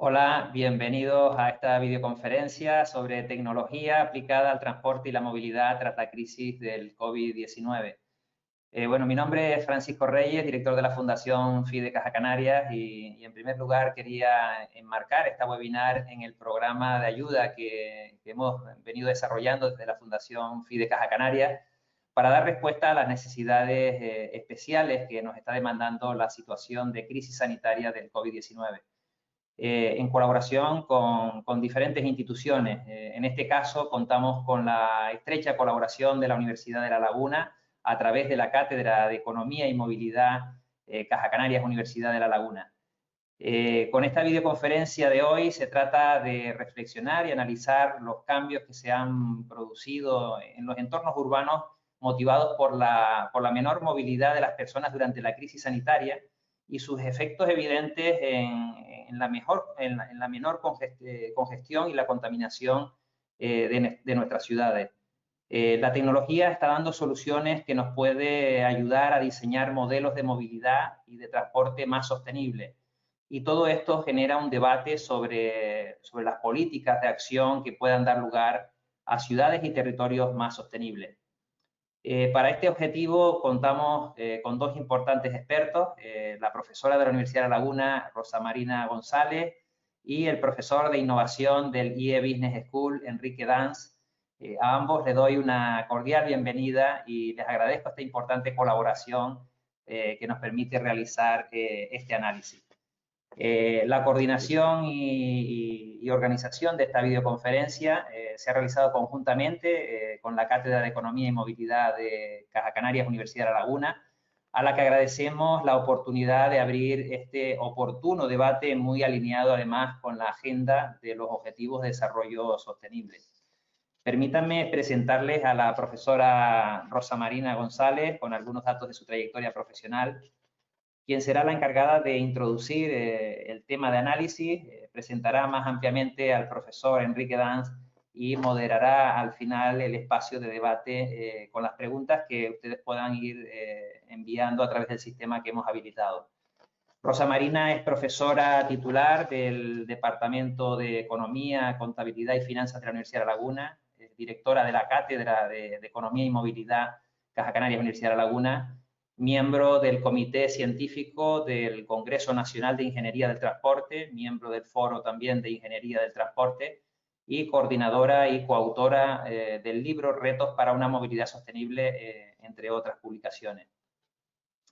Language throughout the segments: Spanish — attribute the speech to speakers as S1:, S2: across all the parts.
S1: Hola, bienvenidos a esta videoconferencia sobre tecnología aplicada al transporte y la movilidad tras la crisis del COVID-19. Mi nombre es Francisco Reyes, director de la Fundación FIDE Caja Canarias y en primer lugar quería enmarcar esta webinar en el programa de ayuda que hemos venido desarrollando desde la Fundación FIDE Caja Canarias para dar respuesta a las necesidades especiales que nos está demandando la situación de crisis sanitaria del COVID-19. En colaboración con diferentes instituciones. En este caso, contamos con la estrecha colaboración de la Universidad de La Laguna a través de la Cátedra de Economía y Movilidad Caja Canarias, Universidad de La Laguna. Con esta videoconferencia de hoy se trata de reflexionar y analizar los cambios que se han producido en los entornos urbanos motivados por la menor movilidad de las personas durante la crisis sanitaria y sus efectos evidentes en la menor congestión y la contaminación de nuestras ciudades. La tecnología está dando soluciones que nos puede ayudar a diseñar modelos de movilidad y de transporte más sostenibles. Y todo esto genera un debate sobre las políticas de acción que puedan dar lugar a ciudades y territorios más sostenibles. Para este objetivo contamos con dos importantes expertos, la profesora de la Universidad de La Laguna, Rosa Marina González, y el profesor de innovación del IE Business School, Enrique Dans. A ambos les doy una cordial bienvenida y les agradezco esta importante colaboración que nos permite realizar este análisis. La coordinación y organización de esta videoconferencia se ha realizado conjuntamente con la Cátedra de Economía y Movilidad de Caja Canarias, Universidad de La Laguna, a la que agradecemos la oportunidad de abrir este oportuno debate muy alineado además con la agenda de los Objetivos de Desarrollo Sostenible. Permítanme presentarles a la profesora Rosa Marina González con algunos datos de su trayectoria profesional, quien será la encargada de introducir el tema de análisis, presentará más ampliamente al profesor Enrique Dans y moderará al final el espacio de debate con las preguntas que ustedes puedan ir enviando a través del sistema que hemos habilitado. Rosa Marina es profesora titular del Departamento de Economía, Contabilidad y Finanzas de la Universidad de La Laguna, es directora de la Cátedra de Economía y Movilidad Caja Canarias, Universidad de La Laguna, miembro del Comité Científico del Congreso Nacional de Ingeniería del Transporte, miembro del Foro también de Ingeniería del Transporte y coordinadora y coautora del libro Retos para una Movilidad Sostenible, entre otras publicaciones.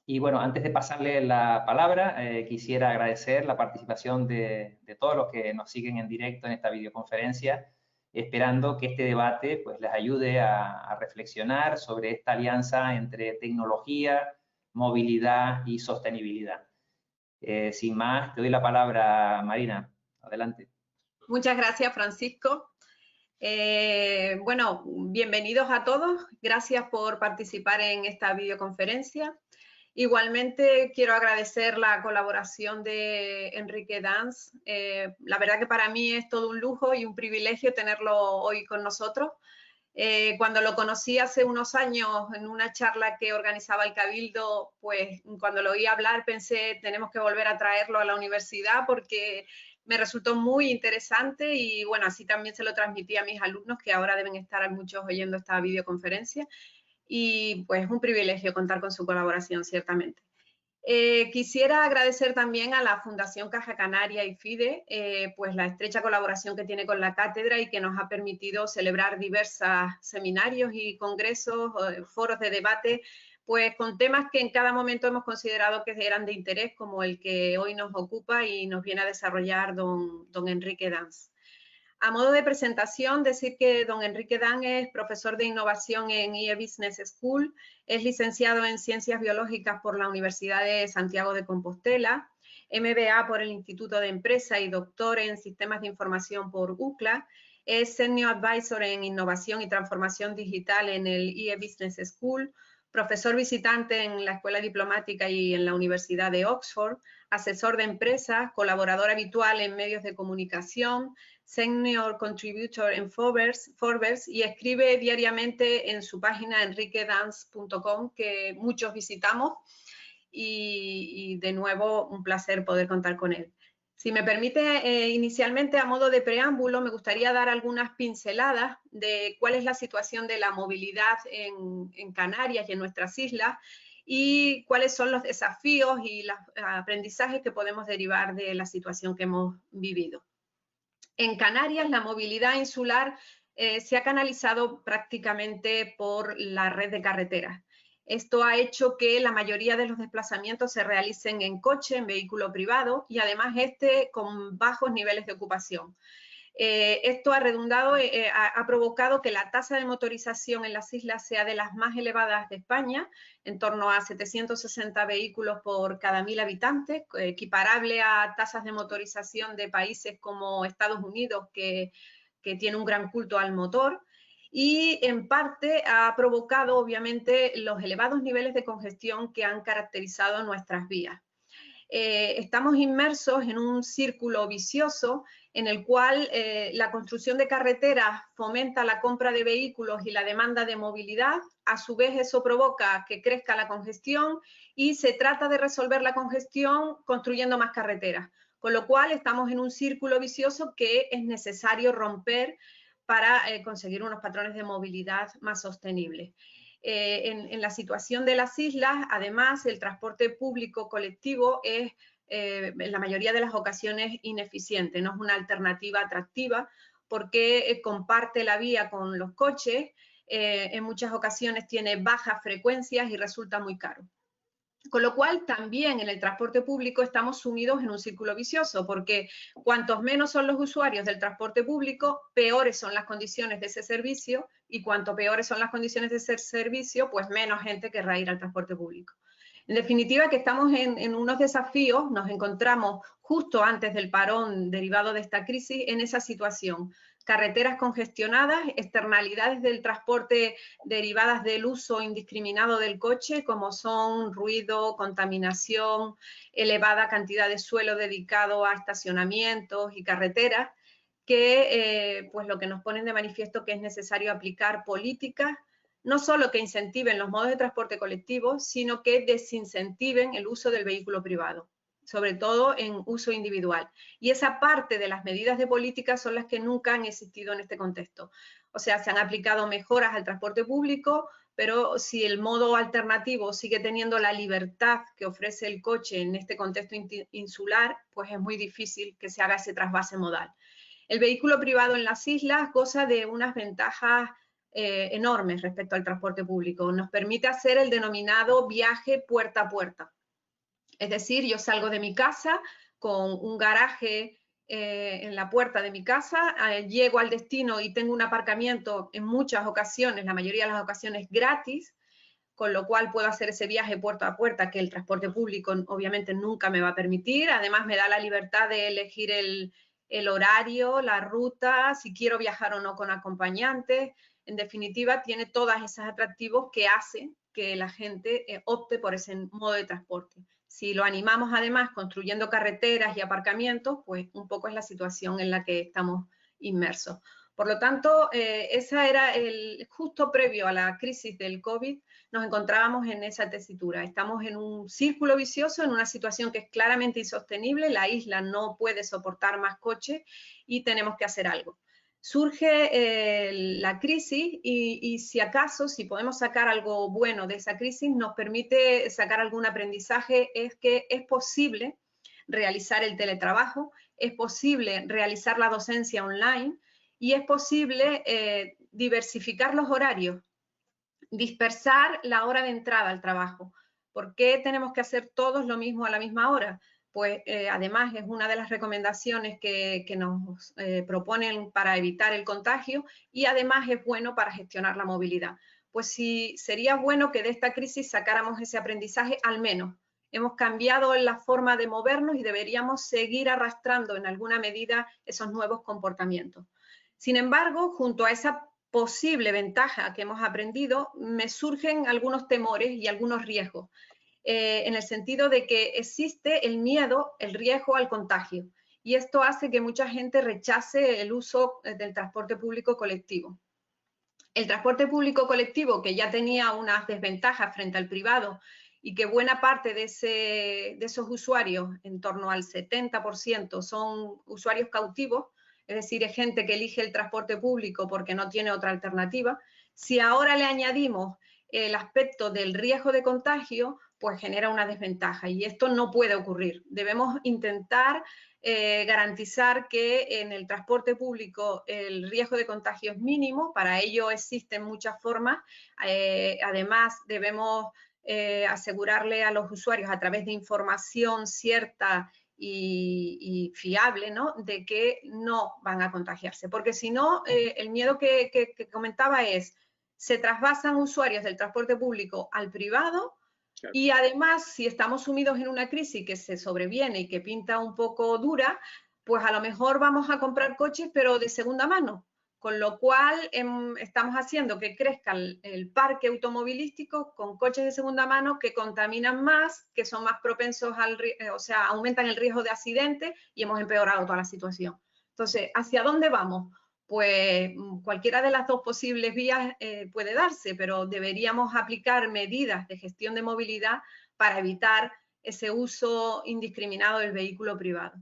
S1: Y bueno, antes de pasarle la palabra, quisiera agradecer la participación de todos los que nos siguen en directo en esta videoconferencia, esperando que este debate pues, les ayude a reflexionar sobre esta alianza entre tecnología, movilidad y sostenibilidad. Sin más, te doy la palabra, Marina. Adelante.
S2: Muchas gracias, Francisco. Bienvenidos a todos. Gracias por participar en esta videoconferencia. Igualmente quiero agradecer la colaboración de Enrique Dans. La verdad que para mí es todo un lujo y un privilegio tenerlo hoy con nosotros. Cuando lo conocí hace unos años en una charla que organizaba el Cabildo, pues cuando lo oí hablar pensé tenemos que volver a traerlo a la universidad porque me resultó muy interesante y bueno, así también se lo transmití a mis alumnos que ahora deben estar muchos oyendo esta videoconferencia. Y pues un privilegio contar con su colaboración, ciertamente. Quisiera agradecer también a la Fundación Caja Canaria y FIDE, pues la estrecha colaboración que tiene con la cátedra y que nos ha permitido celebrar diversos seminarios y congresos, foros de debate, pues con temas que en cada momento hemos considerado que eran de interés, como el que hoy nos ocupa y nos viene a desarrollar don Enrique Dans. A modo de presentación, decir que don Enrique Dans es profesor de innovación en IE Business School, es licenciado en Ciencias Biológicas por la Universidad de Santiago de Compostela, MBA por el Instituto de Empresa y doctor en Sistemas de Información por UCLA, es Senior Advisor en Innovación y Transformación Digital en el IE Business School, profesor visitante en la Escuela Diplomática y en la Universidad de Oxford, asesor de empresas, colaborador habitual en medios de comunicación, Senior Contributor en Forbes y escribe diariamente en su página enriquedans.com que muchos visitamos y de nuevo un placer poder contar con él. Si me permite, inicialmente a modo de preámbulo, me gustaría dar algunas pinceladas de cuál es la situación de la movilidad en Canarias y en nuestras islas y cuáles son los desafíos y los aprendizajes que podemos derivar de la situación que hemos vivido. En Canarias, la movilidad insular se ha canalizado prácticamente por la red de carreteras. Esto ha hecho que la mayoría de los desplazamientos se realicen en coche, en vehículo privado y además con bajos niveles de ocupación. Esto ha provocado que la tasa de motorización en las islas sea de las más elevadas de España, en torno a 760 vehículos por cada 1000 habitantes, equiparable a tasas de motorización de países como Estados Unidos, que tiene un gran culto al motor. Y en parte ha provocado, obviamente, los elevados niveles de congestión que han caracterizado nuestras vías. Estamos inmersos en un círculo vicioso en el cual la construcción de carreteras fomenta la compra de vehículos y la demanda de movilidad. A su vez, eso provoca que crezca la congestión y se trata de resolver la congestión construyendo más carreteras. Con lo cual, estamos en un círculo vicioso que es necesario romper para conseguir unos patrones de movilidad más sostenibles. En la situación de las islas, además, el transporte público colectivo es en la mayoría de las ocasiones ineficiente, no es una alternativa atractiva porque comparte la vía con los coches, en muchas ocasiones tiene bajas frecuencias y resulta muy caro. Con lo cual, también en el transporte público estamos sumidos en un círculo vicioso, porque cuantos menos son los usuarios del transporte público, peores son las condiciones de ese servicio, y cuanto peores son las condiciones de ese servicio, pues menos gente querrá ir al transporte público. En definitiva, que estamos en unos desafíos, nos encontramos justo antes del parón derivado de esta crisis en esa situación. Carreteras congestionadas, externalidades del transporte derivadas del uso indiscriminado del coche, como son ruido, contaminación, elevada cantidad de suelo dedicado a estacionamientos y carreteras, que pues lo que nos ponen de manifiesto que es necesario aplicar políticas no solo que incentiven los modos de transporte colectivo, sino que desincentiven el uso del vehículo privado, sobre todo en uso individual. Y esa parte de las medidas de política son las que nunca han existido en este contexto. O sea, se han aplicado mejoras al transporte público, pero si el modo alternativo sigue teniendo la libertad que ofrece el coche en este contexto insular, pues es muy difícil que se haga ese trasvase modal. El vehículo privado en las islas goza de unas ventajas enormes respecto al transporte público. Nos permite hacer el denominado viaje puerta a puerta. Es decir, yo salgo de mi casa con un garaje en la puerta de mi casa, llego al destino y tengo un aparcamiento en muchas ocasiones, la mayoría de las ocasiones gratis, con lo cual puedo hacer ese viaje puerta a puerta que el transporte público obviamente nunca me va a permitir. Además, me da la libertad de elegir el horario, la ruta, si quiero viajar o no con acompañantes. En definitiva, tiene todos esos atractivos que hacen que la gente opte por ese modo de transporte. Si lo animamos además construyendo carreteras y aparcamientos, pues un poco es la situación en la que estamos inmersos. Por lo tanto, esa era justo previo a la crisis del COVID, nos encontrábamos en esa tesitura. Estamos en un círculo vicioso, en una situación que es claramente insostenible, la isla no puede soportar más coches y tenemos que hacer algo. Surge la crisis y si acaso, si podemos sacar algo bueno de esa crisis, nos permite sacar algún aprendizaje, es que es posible realizar el teletrabajo, es posible realizar la docencia online y es posible diversificar los horarios, dispersar la hora de entrada al trabajo. ¿Por qué tenemos que hacer todos lo mismo a la misma hora? Pues además es una de las recomendaciones que nos proponen para evitar el contagio y además es bueno para gestionar la movilidad. Pues sí, sería bueno que de esta crisis sacáramos ese aprendizaje al menos. Hemos cambiado la forma de movernos y deberíamos seguir arrastrando en alguna medida esos nuevos comportamientos. Sin embargo, junto a esa posible ventaja que hemos aprendido, me surgen algunos temores y algunos riesgos. En el sentido de que existe el miedo, el riesgo al contagio. Y esto hace que mucha gente rechace el uso del transporte público colectivo. El transporte público colectivo, que ya tenía unas desventajas frente al privado y que buena parte de esos usuarios, en torno al 70%, son usuarios cautivos, es decir, es gente que elige el transporte público porque no tiene otra alternativa. Si ahora le añadimos el aspecto del riesgo de contagio, pues genera una desventaja y esto no puede ocurrir. Debemos intentar garantizar que en el transporte público el riesgo de contagio es mínimo. Para ello existen muchas formas. Además, debemos asegurarle a los usuarios a través de información cierta y fiable, ¿no?, de que no van a contagiarse. Porque si no, el miedo que comentaba es, se trasvasan usuarios del transporte público al privado. Y además, si estamos sumidos en una crisis que se sobreviene y que pinta un poco dura, pues a lo mejor vamos a comprar coches, pero de segunda mano. Con lo cual, estamos haciendo que crezca el parque automovilístico con coches de segunda mano que contaminan más, que son más propensos o sea, aumentan el riesgo de accidentes y hemos empeorado toda la situación. Entonces, ¿hacia dónde vamos? Pues cualquiera de las dos posibles vías puede darse, pero deberíamos aplicar medidas de gestión de movilidad para evitar ese uso indiscriminado del vehículo privado.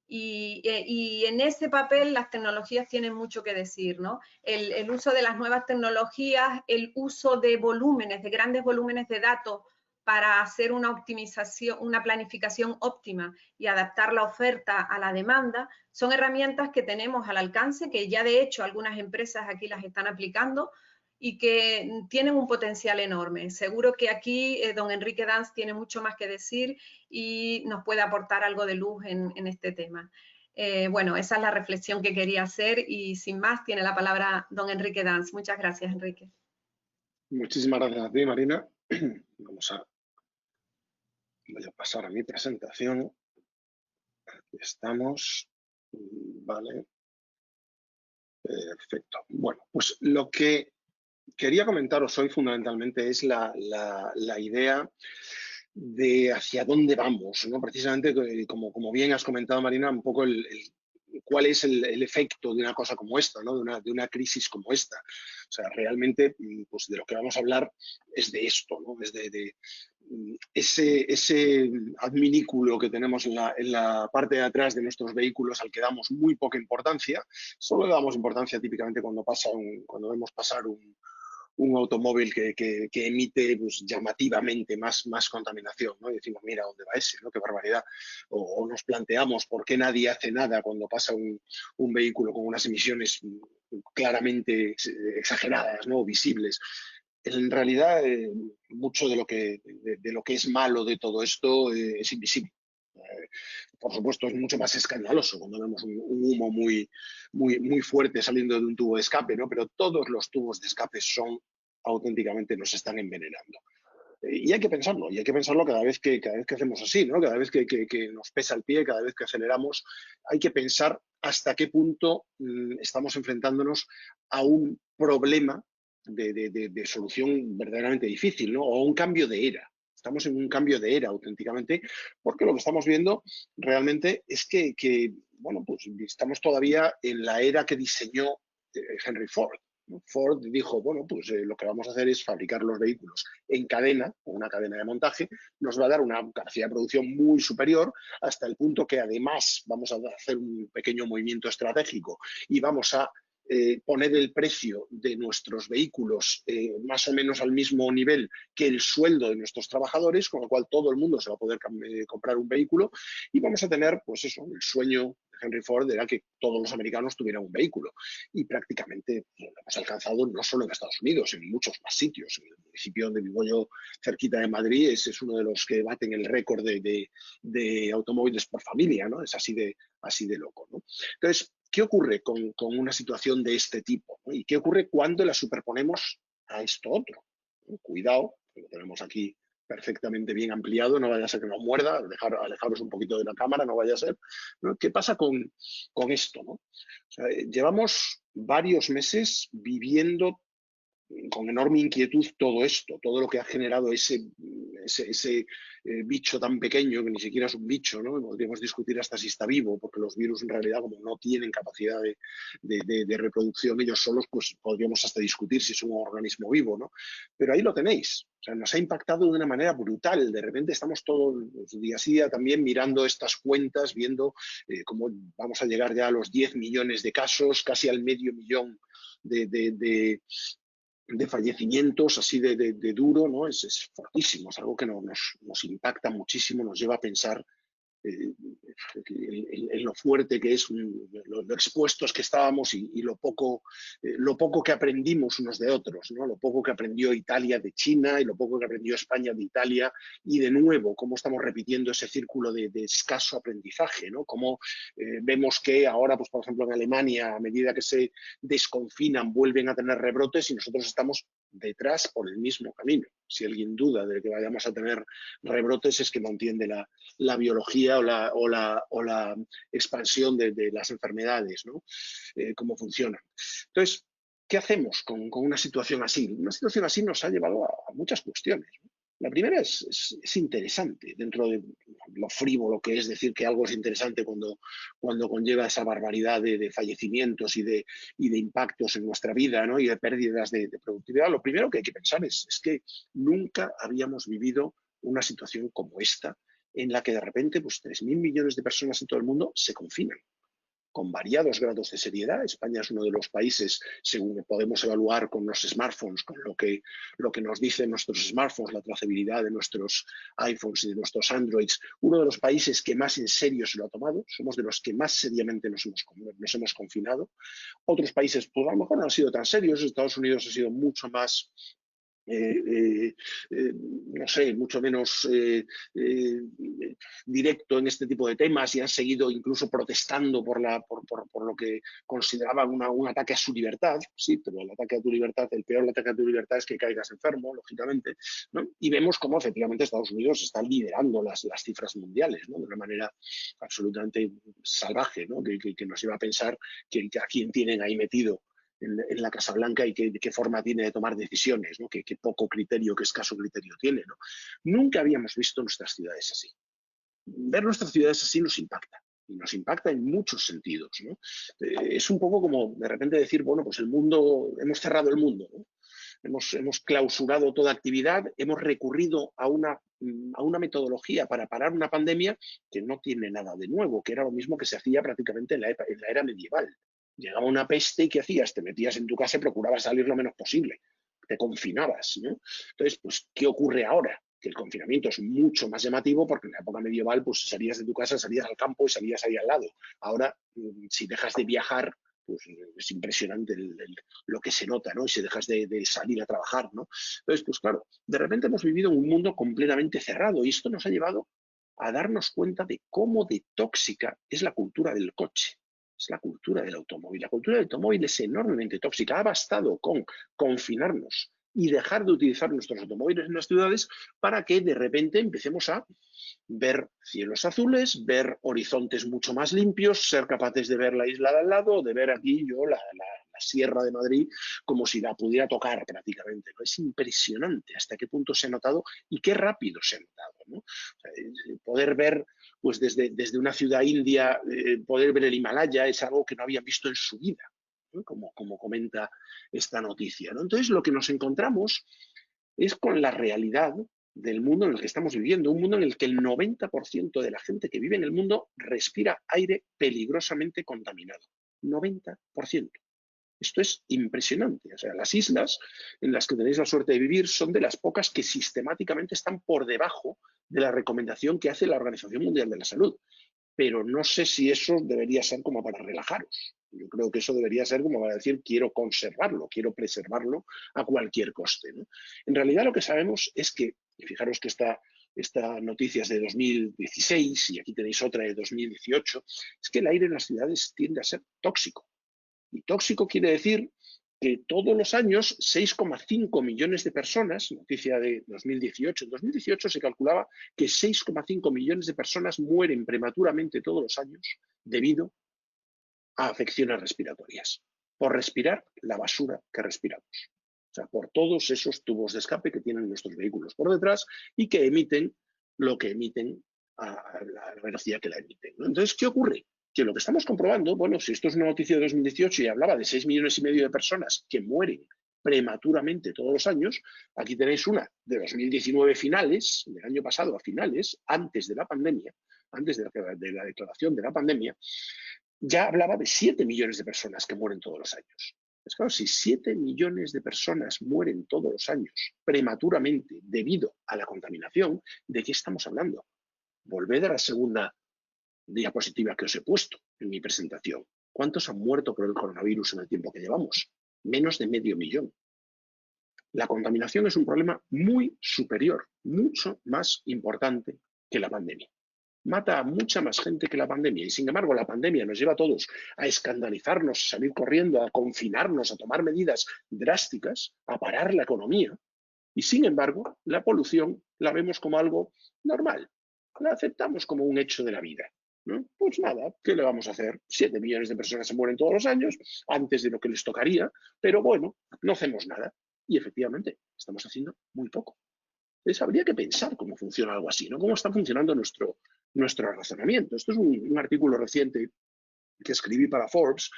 S2: Y en ese papel las tecnologías tienen mucho que decir, ¿no? El uso de las nuevas tecnologías, el uso de volúmenes, de grandes volúmenes de datos para hacer una optimización, una planificación óptima y adaptar la oferta a la demanda, son herramientas que tenemos al alcance, que ya de hecho algunas empresas aquí las están aplicando y que tienen un potencial enorme. Seguro que aquí don Enrique Dans tiene mucho más que decir y nos puede aportar algo de luz en este tema. Bueno, esa es la reflexión que quería hacer y sin más tiene la palabra don Enrique Dans. Muchas gracias, Enrique.
S3: Muchísimas gracias a ti, Marina. Voy a pasar a mi presentación. Aquí estamos. Vale. Perfecto. Bueno, pues lo que quería comentaros hoy fundamentalmente es la idea de hacia dónde vamos, ¿no? Precisamente, como bien has comentado, Marina, un poco cuál es el efecto de una cosa como esta, ¿no? de una crisis como esta. O sea, realmente, pues de lo que vamos a hablar es de esto, ¿no? Es de ese adminículo que tenemos en la parte de atrás de nuestros vehículos al que damos muy poca importancia. Solo le damos importancia típicamente cuando vemos pasar un automóvil que emite pues, llamativamente más contaminación, ¿no? Y decimos, mira, ¿dónde va ese? ¿No? ¡Qué barbaridad! O nos planteamos por qué nadie hace nada cuando pasa un vehículo con unas emisiones claramente exageradas, ¿no? Visibles. En realidad, mucho de lo que es malo de todo esto es invisible. Por supuesto, es mucho más escandaloso cuando vemos un humo muy fuerte saliendo de un tubo de escape, ¿no? Pero todos los tubos de escape auténticamente nos están envenenando. Y hay que pensarlo cada vez que hacemos así, ¿no? Cada vez que nos pesa el pie, cada vez que aceleramos, hay que pensar hasta qué punto estamos enfrentándonos a un problema de solución verdaderamente difícil, ¿no? O un cambio de era. Estamos en un cambio de era auténticamente, porque lo que estamos viendo realmente es que bueno, pues estamos todavía en la era que diseñó Henry Ford. Ford dijo, bueno, pues lo que vamos a hacer es fabricar los vehículos en cadena, con una cadena de montaje, nos va a dar una capacidad de producción muy superior, hasta el punto que además vamos a hacer un pequeño movimiento estratégico y vamos a poner el precio de nuestros vehículos más o menos al mismo nivel que el sueldo de nuestros trabajadores, con lo cual todo el mundo se va a poder comprar un vehículo y vamos a tener, pues eso, el sueño de Henry Ford era que todos los americanos tuvieran un vehículo y prácticamente lo hemos alcanzado no solo en Estados Unidos, en muchos más sitios. En el municipio donde vivo yo, cerquita de Madrid, es uno de los que baten el récord de automóviles por familia, ¿no? Es así de loco, ¿no? Entonces, ¿qué ocurre con una situación de este tipo, ¿no? ¿Y qué ocurre cuando la superponemos a esto otro? Cuidado, lo tenemos aquí perfectamente bien ampliado, no vaya a ser que nos muerda, alejaros un poquito de la cámara, no vaya a ser, ¿no? ¿Qué pasa con esto, ¿no? O sea, llevamos varios meses viviendo con enorme inquietud todo esto, todo lo que ha generado ese bicho tan pequeño, que ni siquiera es un bicho, ¿no? Podríamos discutir hasta si está vivo, porque los virus en realidad, como no tienen capacidad de reproducción ellos solos, pues podríamos hasta discutir si es un organismo vivo, ¿no? Pero ahí lo tenéis. O sea, nos ha impactado de una manera brutal. De repente estamos todos día a día también mirando estas cuentas, viendo cómo vamos a llegar ya a los 10 millones de casos, casi al medio millón de fallecimientos, así de duro, ¿no? Es fortísimo, es algo que nos impacta muchísimo, nos lleva a pensar en lo fuerte que es, lo expuestos que estábamos y lo poco que aprendimos unos de otros, ¿no? Lo poco que aprendió Italia de China y lo poco que aprendió España de Italia, y de nuevo cómo estamos repitiendo ese círculo de escaso aprendizaje, ¿no? Cómo vemos que ahora, pues, por ejemplo, en Alemania, a medida que se desconfinan, vuelven a tener rebrotes y nosotros estamos detrás por el mismo camino. Si alguien duda de que vayamos a tener rebrotes, es que no entiende la biología o la expansión de las enfermedades, ¿no? Cómo funcionan. Entonces, ¿qué hacemos con una situación así? Una situación así nos ha llevado a muchas cuestiones, ¿no? La primera es interesante, dentro de lo frívolo que es decir que algo es interesante cuando conlleva esa barbaridad de fallecimientos y de impactos en nuestra vida, ¿no? Y de pérdidas de productividad. Lo primero que hay que pensar es que nunca habíamos vivido una situación como esta, en la que de repente pues 3.000 millones de personas en todo el mundo se confinan, con variados grados de seriedad. España es uno de los países, según podemos evaluar con los smartphones, con lo que nos dicen nuestros smartphones, la trazabilidad de nuestros iPhones y de nuestros Androids, uno de los países que más en serio se lo ha tomado. Somos de los que más seriamente nos hemos confinado. Otros países, pues a lo mejor no han sido tan serios. Estados Unidos ha sido mucho más no sé, mucho menos directo en este tipo de temas, y han seguido incluso protestando por lo que consideraban un ataque a su libertad. Sí, pero el ataque a tu libertad, el peor ataque a tu libertad es que caigas enfermo, lógicamente, ¿no? Y vemos cómo efectivamente Estados Unidos está liderando las cifras mundiales, ¿no? De una manera absolutamente salvaje, ¿no? Que nos lleva a pensar que a quién tienen ahí metido en la Casa Blanca y qué forma tiene de tomar decisiones, ¿no? Qué poco criterio, qué escaso criterio tiene, ¿no? Nunca habíamos visto nuestras ciudades así. Ver nuestras ciudades así nos impacta, y nos impacta en muchos sentidos, ¿no? Es un poco como de repente decir, bueno, pues el mundo, hemos cerrado el mundo, ¿no? Hemos clausurado toda actividad, hemos recurrido a una metodología para parar una pandemia que no tiene nada de nuevo, que era lo mismo que se hacía prácticamente en la era medieval. Llegaba una peste y ¿qué hacías? Te metías en tu casa y procurabas salir lo menos posible. Te confinabas, ¿no? Entonces, pues, ¿qué ocurre ahora? Que el confinamiento es mucho más llamativo, porque en la época medieval, pues, salías de tu casa, salías al campo y salías ahí al lado. Ahora, si dejas de viajar, pues es impresionante lo que se nota, ¿no? Y si dejas de salir a trabajar, ¿no? Entonces, pues claro, de repente hemos vivido en un mundo completamente cerrado, y esto nos ha llevado a darnos cuenta de cómo de tóxica es la cultura del coche. Es la cultura del automóvil. La cultura del automóvil es enormemente tóxica. Ha bastado con confinarnos y dejar de utilizar nuestros automóviles en las ciudades para que de repente empecemos a ver cielos azules, ver horizontes mucho más limpios, ser capaces de ver la isla de al lado, de ver aquí yo la Sierra de Madrid como si la pudiera tocar prácticamente, ¿no? Es impresionante hasta qué punto se ha notado y qué rápido se ha notado, ¿no? O sea, poder ver, pues desde una ciudad india, poder ver el Himalaya es algo que no habían visto en su vida, ¿no? Como comenta esta noticia, ¿no? Entonces, lo que nos encontramos es con la realidad del mundo en el que estamos viviendo, un mundo en el que el 90% de la gente que vive en el mundo respira aire peligrosamente contaminado. 90%. Esto es impresionante. O sea, las islas en las que tenéis la suerte de vivir son de las pocas que sistemáticamente están por debajo de la recomendación que hace la Organización Mundial de la Salud. Pero no sé si eso debería ser como para relajaros. Yo creo que eso debería ser como para decir, quiero conservarlo, quiero preservarlo a cualquier coste, ¿no? En realidad lo que sabemos es que, y fijaros que esta noticia es de 2016 y aquí tenéis otra de 2018, es que el aire en las ciudades tiende a ser tóxico. Y tóxico quiere decir que todos los años 6,5 millones de personas, noticia de 2018, en 2018 se calculaba que 6,5 millones de personas mueren prematuramente todos los años debido a afecciones respiratorias, por respirar la basura que respiramos. sea, por todos esos tubos de escape que tienen nuestros vehículos por detrás y que emiten lo que emiten a la velocidad que la emiten, ¿no? Entonces, ¿qué ocurre? Que lo que estamos comprobando, bueno, si esto es una noticia de 2018 y hablaba de 6,5 millones de personas que mueren prematuramente todos los años, aquí tenéis una de 2019 finales, del año pasado a finales, antes de la pandemia, antes de la declaración de la pandemia, ya hablaba de 7 millones de personas que mueren todos los años. Pues claro, si 7 millones de personas mueren todos los años prematuramente debido a la contaminación, ¿de qué estamos hablando? Volved a la segunda diapositiva que os he puesto en mi presentación. ¿Cuántos han muerto por el coronavirus en el tiempo que llevamos? Menos de 500.000. La contaminación es un problema muy superior, mucho más importante que la pandemia. Mata a mucha más gente que la pandemia y, sin embargo, la pandemia nos lleva a todos a escandalizarnos, a salir corriendo, a confinarnos, a tomar medidas drásticas, a parar la economía. Y, sin embargo, la polución la vemos como algo normal, la aceptamos como un hecho de la vida, ¿no? Pues nada, ¿qué le vamos a hacer? 7 millones de personas se mueren todos los años, antes de lo que les tocaría, pero bueno, no hacemos nada. Y efectivamente, estamos haciendo muy poco. Entonces, habría que pensar cómo funciona algo así, ¿no? Cómo está funcionando nuestro razonamiento. Esto es un artículo reciente que escribí para Forbes,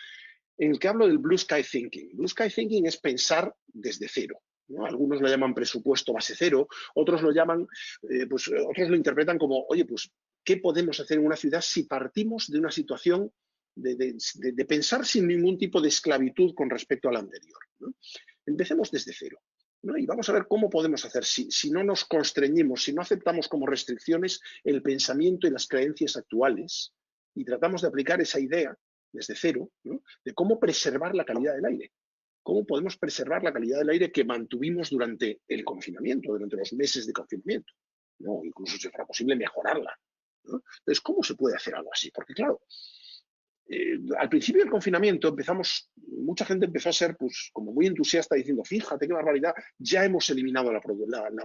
S3: en el que hablo del Blue Sky Thinking. Blue Sky Thinking es pensar desde cero, ¿no? Algunos lo llaman presupuesto base cero, otros lo llaman, otros lo interpretan como, oye, pues, ¿qué podemos hacer en una ciudad si partimos de una situación de pensar sin ningún tipo de esclavitud con respecto a la anterior, ¿no? Empecemos desde cero, ¿no? Y vamos a ver cómo podemos hacer, si no nos constreñimos, si no aceptamos como restricciones el pensamiento y las creencias actuales y tratamos de aplicar esa idea desde cero, ¿no? De cómo preservar la calidad del aire. ¿Cómo podemos preservar la calidad del aire que mantuvimos durante el confinamiento, durante los meses de confinamiento, ¿no? Incluso si fuera posible mejorarla, ¿no? Entonces, ¿cómo se puede hacer algo así? Porque claro, al principio del confinamiento mucha gente empezó a ser pues, como muy entusiasta diciendo, fíjate qué barbaridad, ya hemos eliminado la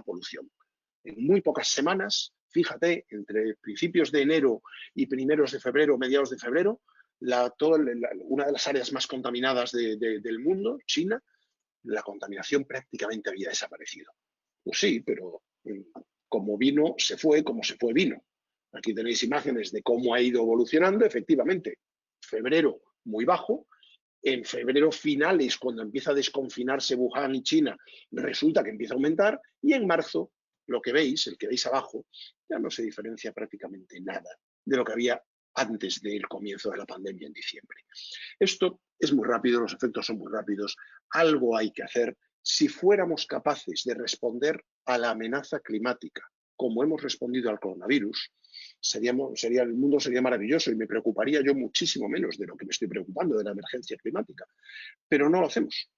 S3: polución. En muy pocas semanas, fíjate, entre principios de enero y primeros de febrero, mediados de febrero, una de las áreas más contaminadas del mundo, China, la contaminación prácticamente había desaparecido. Pues sí, pero como vino, se fue, como se fue, vino. Aquí tenéis imágenes de cómo ha ido evolucionando, efectivamente. Febrero muy bajo, en febrero finales, cuando empieza a desconfinarse Wuhan y China, resulta que empieza a aumentar, y en marzo, lo que veis, el que veis abajo, ya no se diferencia prácticamente nada de lo que había antes del comienzo de la pandemia en diciembre. Esto es muy rápido, los efectos son muy rápidos, algo hay que hacer. Si fuéramos capaces de responder a la amenaza climática como hemos respondido al coronavirus, el mundo sería maravilloso y me preocuparía yo muchísimo menos de lo que me estoy preocupando de la emergencia climática. Pero no lo hacemos.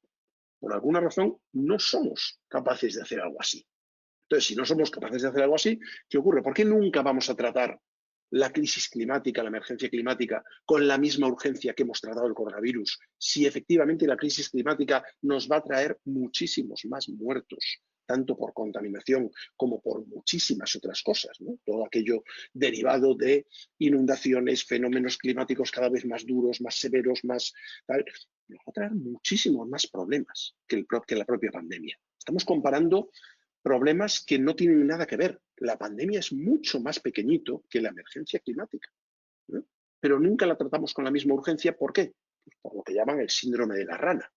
S3: Por alguna razón, no somos capaces de hacer algo así. Entonces, si no somos capaces de hacer algo así, ¿qué ocurre? ¿Por qué nunca vamos a tratar la crisis climática, la emergencia climática, con la misma urgencia que hemos tratado el coronavirus, si efectivamente la crisis climática nos va a traer muchísimos más muertos, tanto por contaminación como por muchísimas otras cosas, ¿no? Todo aquello derivado de inundaciones, fenómenos climáticos cada vez más duros, más severos, más tal, nos va a traer muchísimos más problemas que la propia pandemia. Estamos comparando problemas que no tienen nada que ver. La pandemia es mucho más pequeñito que la emergencia climática, ¿no? Pero nunca la tratamos con la misma urgencia. ¿Por qué? Pues por lo que llaman el síndrome de la rana,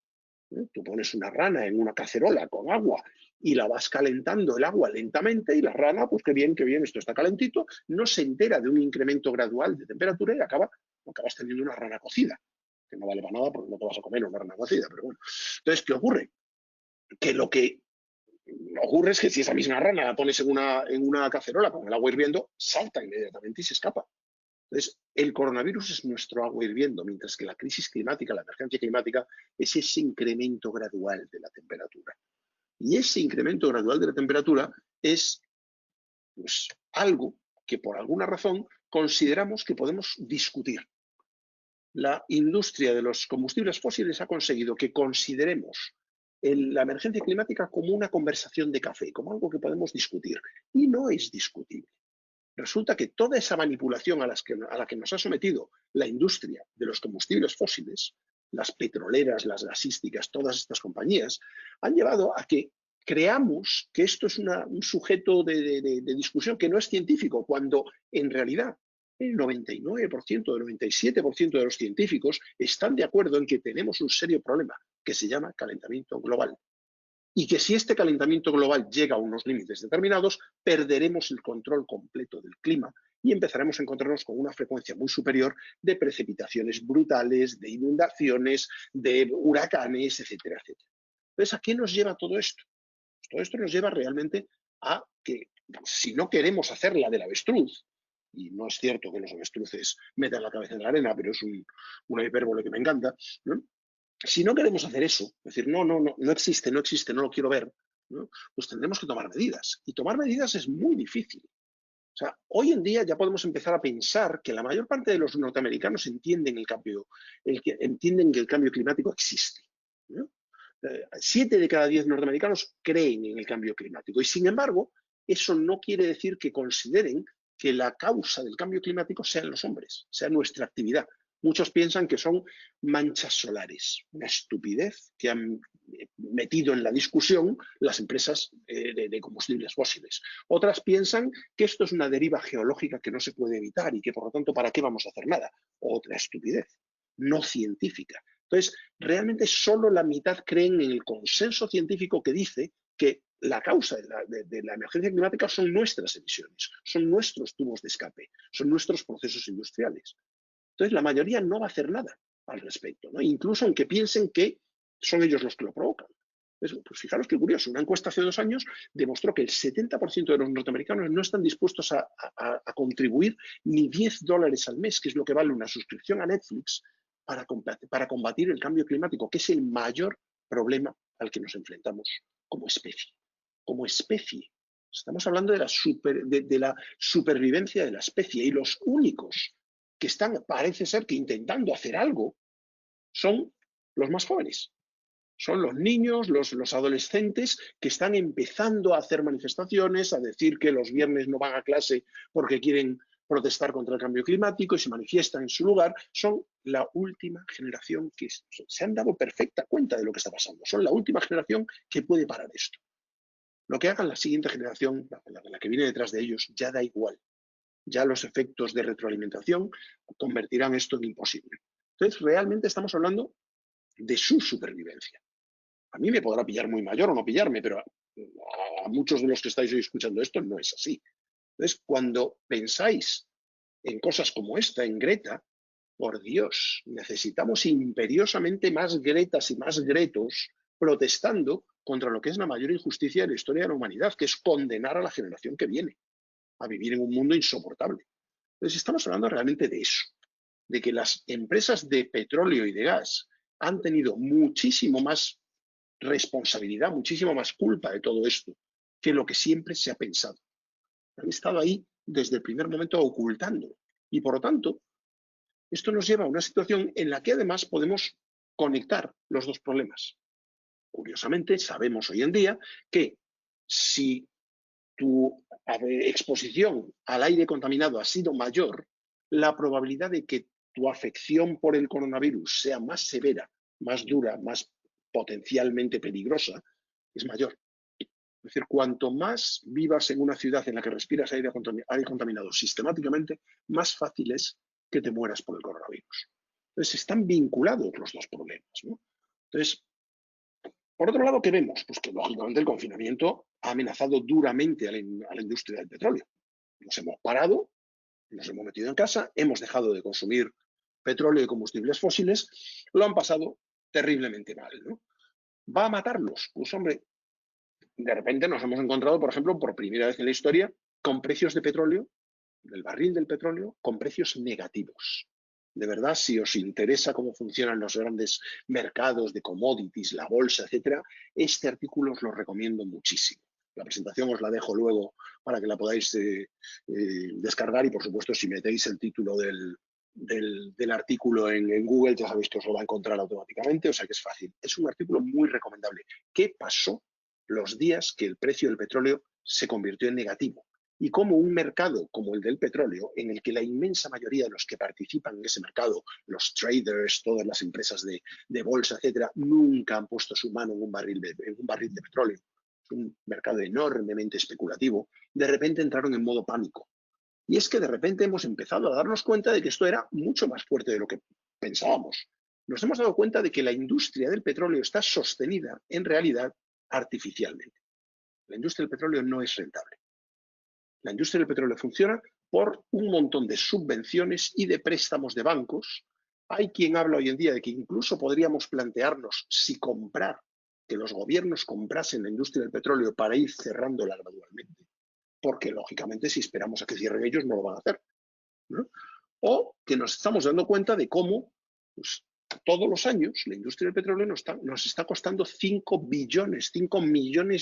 S3: ¿no? Tú pones una rana en una cacerola con agua y la vas calentando el agua lentamente y la rana, pues qué bien, esto está calentito, no se entera de un incremento gradual de temperatura y acabas teniendo una rana cocida, que no vale para nada porque no te vas a comer una rana cocida, pero bueno. Entonces, ¿qué ocurre? Que lo que ocurre es que si esa misma rana la pones en una cacerola con el agua hirviendo, salta inmediatamente y se escapa. Entonces, el coronavirus es nuestro agua hirviendo, mientras que la crisis climática, la emergencia climática, es ese incremento gradual de la temperatura. Y ese incremento gradual de la temperatura es pues, algo que por alguna razón consideramos que podemos discutir. La industria de los combustibles fósiles ha conseguido que consideremos la emergencia climática como una conversación de café, como algo que podemos discutir. Y no es discutible. Resulta que toda esa manipulación a la que nos ha sometido la industria de los combustibles fósiles las petroleras, las gasísticas, todas estas compañías, han llevado a que creamos que esto es un sujeto de discusión que no es científico, cuando en realidad el 99%, el 97% de los científicos están de acuerdo en que tenemos un serio problema que se llama calentamiento global. Y que si este calentamiento global llega a unos límites determinados, perderemos el control completo del clima y empezaremos a encontrarnos con una frecuencia muy superior de precipitaciones brutales, de inundaciones, de huracanes, etcétera, etcétera. Entonces, ¿a qué nos lleva todo esto? Todo esto nos lleva realmente a que, si no queremos hacer la del avestruz, y no es cierto que los avestruces metan la cabeza en la arena, pero es una hipérbole que me encanta, ¿no? Si no queremos hacer eso, es decir, no existe, no lo quiero ver, ¿no? Pues tendremos que tomar medidas. Y tomar medidas es muy difícil. O sea, hoy en día ya podemos empezar a pensar que la mayor parte de los norteamericanos entienden que el cambio climático existe, ¿no? 7 de cada 10 norteamericanos creen en el cambio climático. Y sin embargo, eso no quiere decir que consideren que la causa del cambio climático sean los hombres, sea nuestra actividad. Muchos piensan que son manchas solares, una estupidez que han metido en la discusión las empresas de combustibles fósiles. Otras piensan que esto es una deriva geológica que no se puede evitar y que, por lo tanto, ¿para qué vamos a hacer nada? Otra estupidez, no científica. Entonces, realmente solo la mitad creen en el consenso científico que dice que la causa de la emergencia climática son nuestras emisiones, son nuestros tubos de escape, son nuestros procesos industriales. Entonces, la mayoría no va a hacer nada al respecto, ¿no? Incluso aunque piensen que son ellos los que lo provocan. Pues fijaros qué curioso, una encuesta hace 2 años demostró que el 70% de los norteamericanos no están dispuestos a contribuir ni $10 al mes, que es lo que vale una suscripción a Netflix, para combatir el cambio climático, que es el mayor problema al que nos enfrentamos como especie. Como especie. Estamos hablando de la supervivencia de la especie, y los únicos que están, parece ser que intentando hacer algo, son los más jóvenes. Son los niños, los adolescentes que están empezando a hacer manifestaciones, a decir que los viernes no van a clase porque quieren protestar contra el cambio climático y se manifiestan en su lugar. Son la última generación que se han dado perfecta cuenta de lo que está pasando. Son la última generación que puede parar esto. Lo que haga la siguiente generación, la que viene detrás de ellos, ya da igual. Ya los efectos de retroalimentación convertirán esto en imposible. Entonces, realmente estamos hablando de su supervivencia. A mí me podrá pillar muy mayor o no pillarme, pero a muchos de los que estáis hoy escuchando esto no es así. Entonces, cuando pensáis en cosas como esta, en Greta, por Dios, necesitamos imperiosamente más Gretas y más Gretos protestando contra lo que es la mayor injusticia de la historia de la humanidad, que es condenar a la generación que viene a vivir en un mundo insoportable. Entonces, estamos hablando realmente de eso, de que las empresas de petróleo y de gas han tenido muchísimo más responsabilidad, muchísimo más culpa de todo esto que lo que siempre se ha pensado. Han estado ahí desde el primer momento ocultándolo. Y por lo tanto, esto nos lleva a una situación en la que además podemos conectar los dos problemas. Curiosamente, sabemos hoy en día que si tu exposición al aire contaminado ha sido mayor, la probabilidad de que tu afección por el coronavirus sea más severa, más dura, más potencialmente peligrosa, es mayor. Es decir, cuanto más vivas en una ciudad en la que respiras aire contaminado sistemáticamente, más fácil es que te mueras por el coronavirus. Entonces, están vinculados los dos problemas, ¿no? Entonces, por otro lado, ¿qué vemos? Pues que, lógicamente, el confinamiento ha amenazado duramente a la industria del petróleo. Nos hemos parado, nos hemos metido en casa, hemos dejado de consumir petróleo y combustibles fósiles, lo han pasado terriblemente mal, ¿no? ¿Va a matarlos? Pues, hombre, de repente nos hemos encontrado, por ejemplo, por primera vez en la historia, con precios de petróleo, del barril del petróleo, con precios negativos. De verdad, si os interesa cómo funcionan los grandes mercados de commodities, la bolsa, etcétera, este artículo os lo recomiendo muchísimo. La presentación os la dejo luego para que la podáis descargar y, por supuesto, si metéis el título del artículo en Google, ya sabéis que os lo va a encontrar automáticamente, o sea que es fácil. Es un artículo muy recomendable. ¿Qué pasó los días que el precio del petróleo se convirtió en negativo? y cómo un mercado como el del petróleo, en el que la inmensa mayoría de los que participan en ese mercado, los traders, todas las empresas de bolsa, etcétera, nunca han puesto su mano en un barril de petróleo. Es un mercado enormemente especulativo. De repente entraron en modo pánico. Y es que de repente hemos empezado a darnos cuenta de que esto era mucho más fuerte de lo que pensábamos. Nos hemos dado cuenta de que la industria del petróleo está sostenida, en realidad, artificialmente. La industria del petróleo no es rentable. La industria del petróleo funciona por un montón de subvenciones y de préstamos de bancos. Hay quien habla hoy en día de que incluso podríamos plantearnos si comprar, que los gobiernos comprasen la industria del petróleo para ir cerrándola gradualmente, porque lógicamente si esperamos a que cierren ellos no lo van a hacer, ¿no? O que nos estamos dando cuenta de cómo pues, todos los años la industria del petróleo nos está costando 5 millones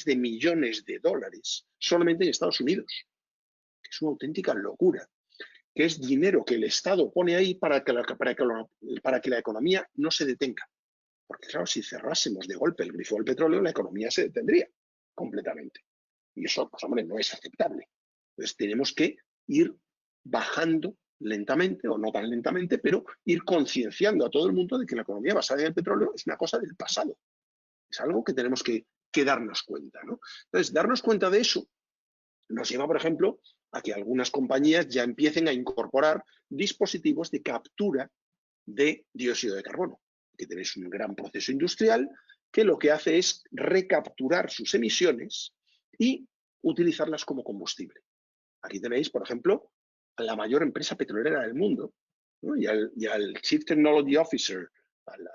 S3: de millones de dólares solamente en Estados Unidos. Que es una auténtica locura, que es dinero que el Estado pone ahí para que la economía no se detenga. Porque claro, si cerrásemos de golpe el grifo del petróleo, la economía se detendría completamente. Y eso, pues hombre, no es aceptable. Entonces tenemos que ir bajando lentamente, o no tan lentamente, pero ir concienciando a todo el mundo de que la economía basada en el petróleo es una cosa del pasado. Es algo que tenemos que darnos cuenta, ¿no? Entonces, darnos cuenta de eso nos lleva, por ejemplo, a que algunas compañías ya empiecen a incorporar dispositivos de captura de dióxido de carbono. Que tenéis un gran proceso industrial que lo que hace es recapturar sus emisiones y utilizarlas como combustible. Aquí tenéis, por ejemplo, a la mayor empresa petrolera del mundo, ¿no? y al Chief Technology Officer,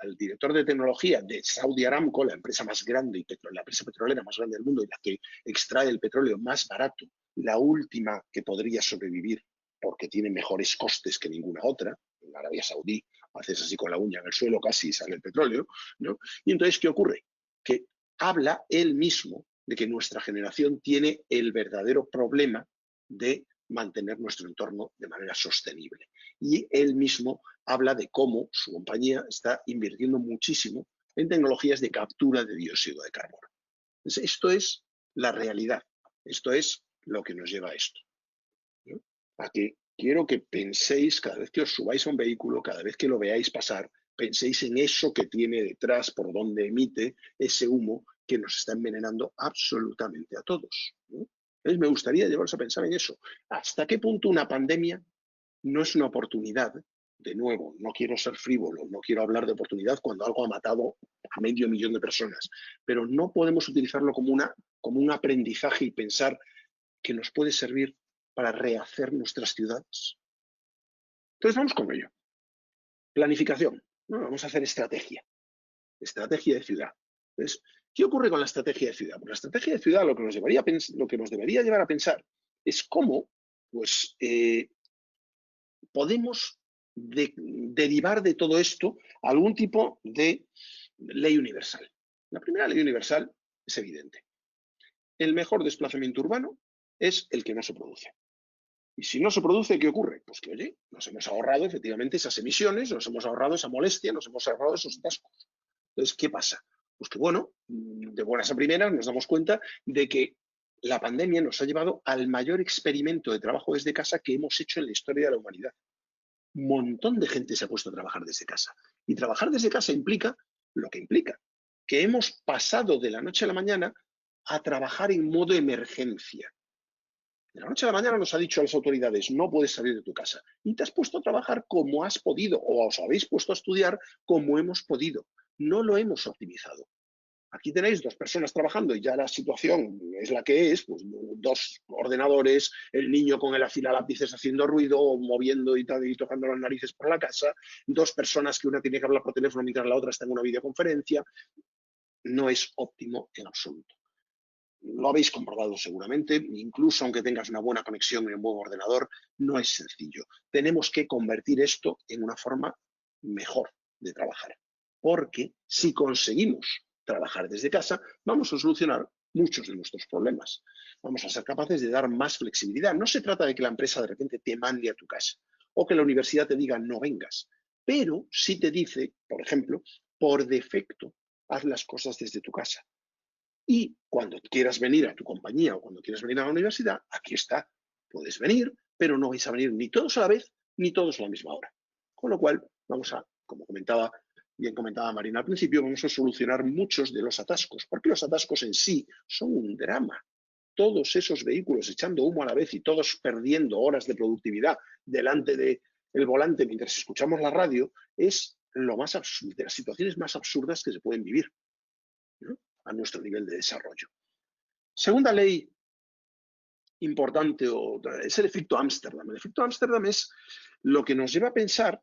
S3: al director de tecnología de Saudi Aramco, la empresa más grande y la empresa petrolera más grande del mundo y la que extrae el petróleo más barato, la última que podría sobrevivir porque tiene mejores costes que ninguna otra. En Arabia Saudí haces así con la uña en el suelo casi y sale el petróleo, ¿no? Y entonces, ¿qué ocurre? Que habla él mismo de que nuestra generación tiene el verdadero problema de mantener nuestro entorno de manera sostenible. Y él mismo habla de cómo su compañía está invirtiendo muchísimo en tecnologías de captura de dióxido de carbono. Entonces, esto es la realidad. Esto es lo que nos lleva a esto, ¿no? A que quiero que penséis, cada vez que os subáis a un vehículo, cada vez que lo veáis pasar, penséis en eso que tiene detrás, por donde emite ese humo que nos está envenenando absolutamente a todos, ¿no? Entonces, me gustaría llevaros a pensar en eso. ¿Hasta qué punto una pandemia no es una oportunidad? De nuevo, no quiero ser frívolo, no quiero hablar de oportunidad cuando algo ha matado a 500.000 de personas, pero no podemos utilizarlo como un aprendizaje y pensar que nos puede servir para rehacer nuestras ciudades. Entonces, vamos con ello. Planificación, ¿no? Vamos a hacer estrategia de ciudad. Entonces, ¿qué ocurre con la estrategia de ciudad? Pues la estrategia de ciudad lo que nos debería llevar a pensar es cómo pues, podemos derivar de todo esto algún tipo de ley universal. La primera ley universal es evidente. El mejor desplazamiento urbano es el que no se produce. Y si no se produce, ¿qué ocurre? Pues que, oye, nos hemos ahorrado efectivamente esas emisiones, nos hemos ahorrado esa molestia, nos hemos ahorrado esos atascos. Entonces, ¿qué pasa? Pues que, bueno, de buenas a primeras nos damos cuenta de que la pandemia nos ha llevado al mayor experimento de trabajo desde casa que hemos hecho en la historia de la humanidad. Un montón de gente se ha puesto a trabajar desde casa. Y trabajar desde casa implica lo que implica, que hemos pasado de la noche a la mañana a trabajar en modo emergencia. De la noche a la mañana nos ha dicho a las autoridades, no puedes salir de tu casa. Y te has puesto a trabajar como has podido, o os habéis puesto a estudiar como hemos podido. No lo hemos optimizado. Aquí tenéis 2 personas trabajando y ya la situación es la que es, pues 2 ordenadores, el niño con el afilalápices haciendo ruido, moviendo y tocando las narices por la casa, 2 personas que una tiene que hablar por teléfono mientras la otra está en una videoconferencia. No es óptimo en absoluto. Lo habéis comprobado seguramente, incluso aunque tengas una buena conexión y un buen ordenador, no es sencillo. Tenemos que convertir esto en una forma mejor de trabajar, porque si conseguimos trabajar desde casa, vamos a solucionar muchos de nuestros problemas. Vamos a ser capaces de dar más flexibilidad. No se trata de que la empresa de repente te mande a tu casa o que la universidad te diga no vengas, pero sí te dice, por ejemplo, por defecto, haz las cosas desde tu casa. Y cuando quieras venir a tu compañía o cuando quieras venir a la universidad, aquí está Puedes venir, pero no vais a venir ni todos a la vez, ni todos a la misma hora. Con lo cual, vamos a, como bien comentaba Marina al principio, vamos a solucionar muchos de los atascos, porque los atascos en sí son un drama. Todos esos vehículos echando humo a la vez y todos perdiendo horas de productividad delante del volante mientras escuchamos la radio es de las situaciones más absurdas que se pueden vivir, ¿no?, a nuestro nivel de desarrollo. Segunda ley importante es el efecto Ámsterdam. El efecto Ámsterdam es lo que nos lleva a pensar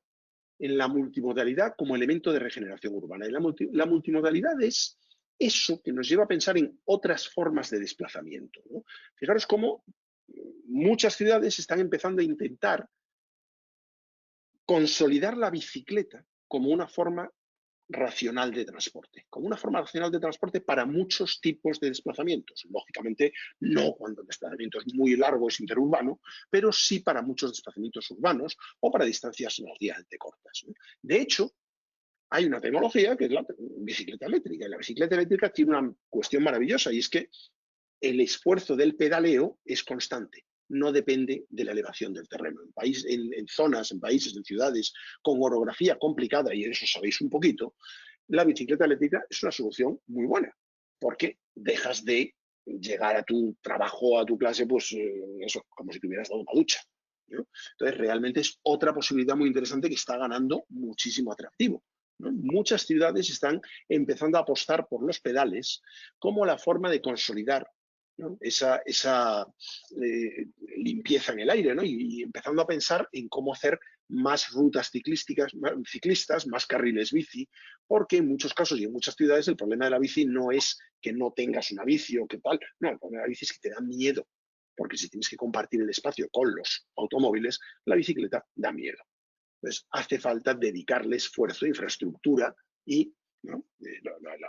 S3: en la multimodalidad como elemento de regeneración urbana. Y la multimodalidad es eso que nos lleva a pensar en otras formas de desplazamiento, ¿no? Fijaros cómo muchas ciudades están empezando a intentar consolidar la bicicleta como una forma racional de transporte, para muchos tipos de desplazamientos. Lógicamente, no cuando el desplazamiento es muy largo, es interurbano, pero sí para muchos desplazamientos urbanos o para distancias relativamente cortas, ¿no? De hecho, hay una tecnología que es la bicicleta eléctrica. Y la bicicleta eléctrica tiene una cuestión maravillosa y es que el esfuerzo del pedaleo es constante. No depende de la elevación del terreno. En zonas, en países, en ciudades con orografía complicada, y eso sabéis un poquito, la bicicleta eléctrica es una solución muy buena, porque dejas de llegar a tu trabajo, a tu clase, pues eso, como si tuvieras dado una ducha, ¿no? Entonces, realmente es otra posibilidad muy interesante que está ganando muchísimo atractivo, ¿no? Muchas ciudades están empezando a apostar por los pedales como la forma de consolidar, ¿no?, esa limpieza en el aire, ¿no? Y empezando a pensar en cómo hacer más rutas ciclistas, más carriles bici, porque en muchos casos y en muchas ciudades el problema de la bici no es que no tengas una bici o qué tal, no, el problema de la bici es que te da miedo, porque si tienes que compartir el espacio con los automóviles, la bicicleta da miedo. Entonces, hace falta dedicarle esfuerzo, infraestructura y, ¿no?,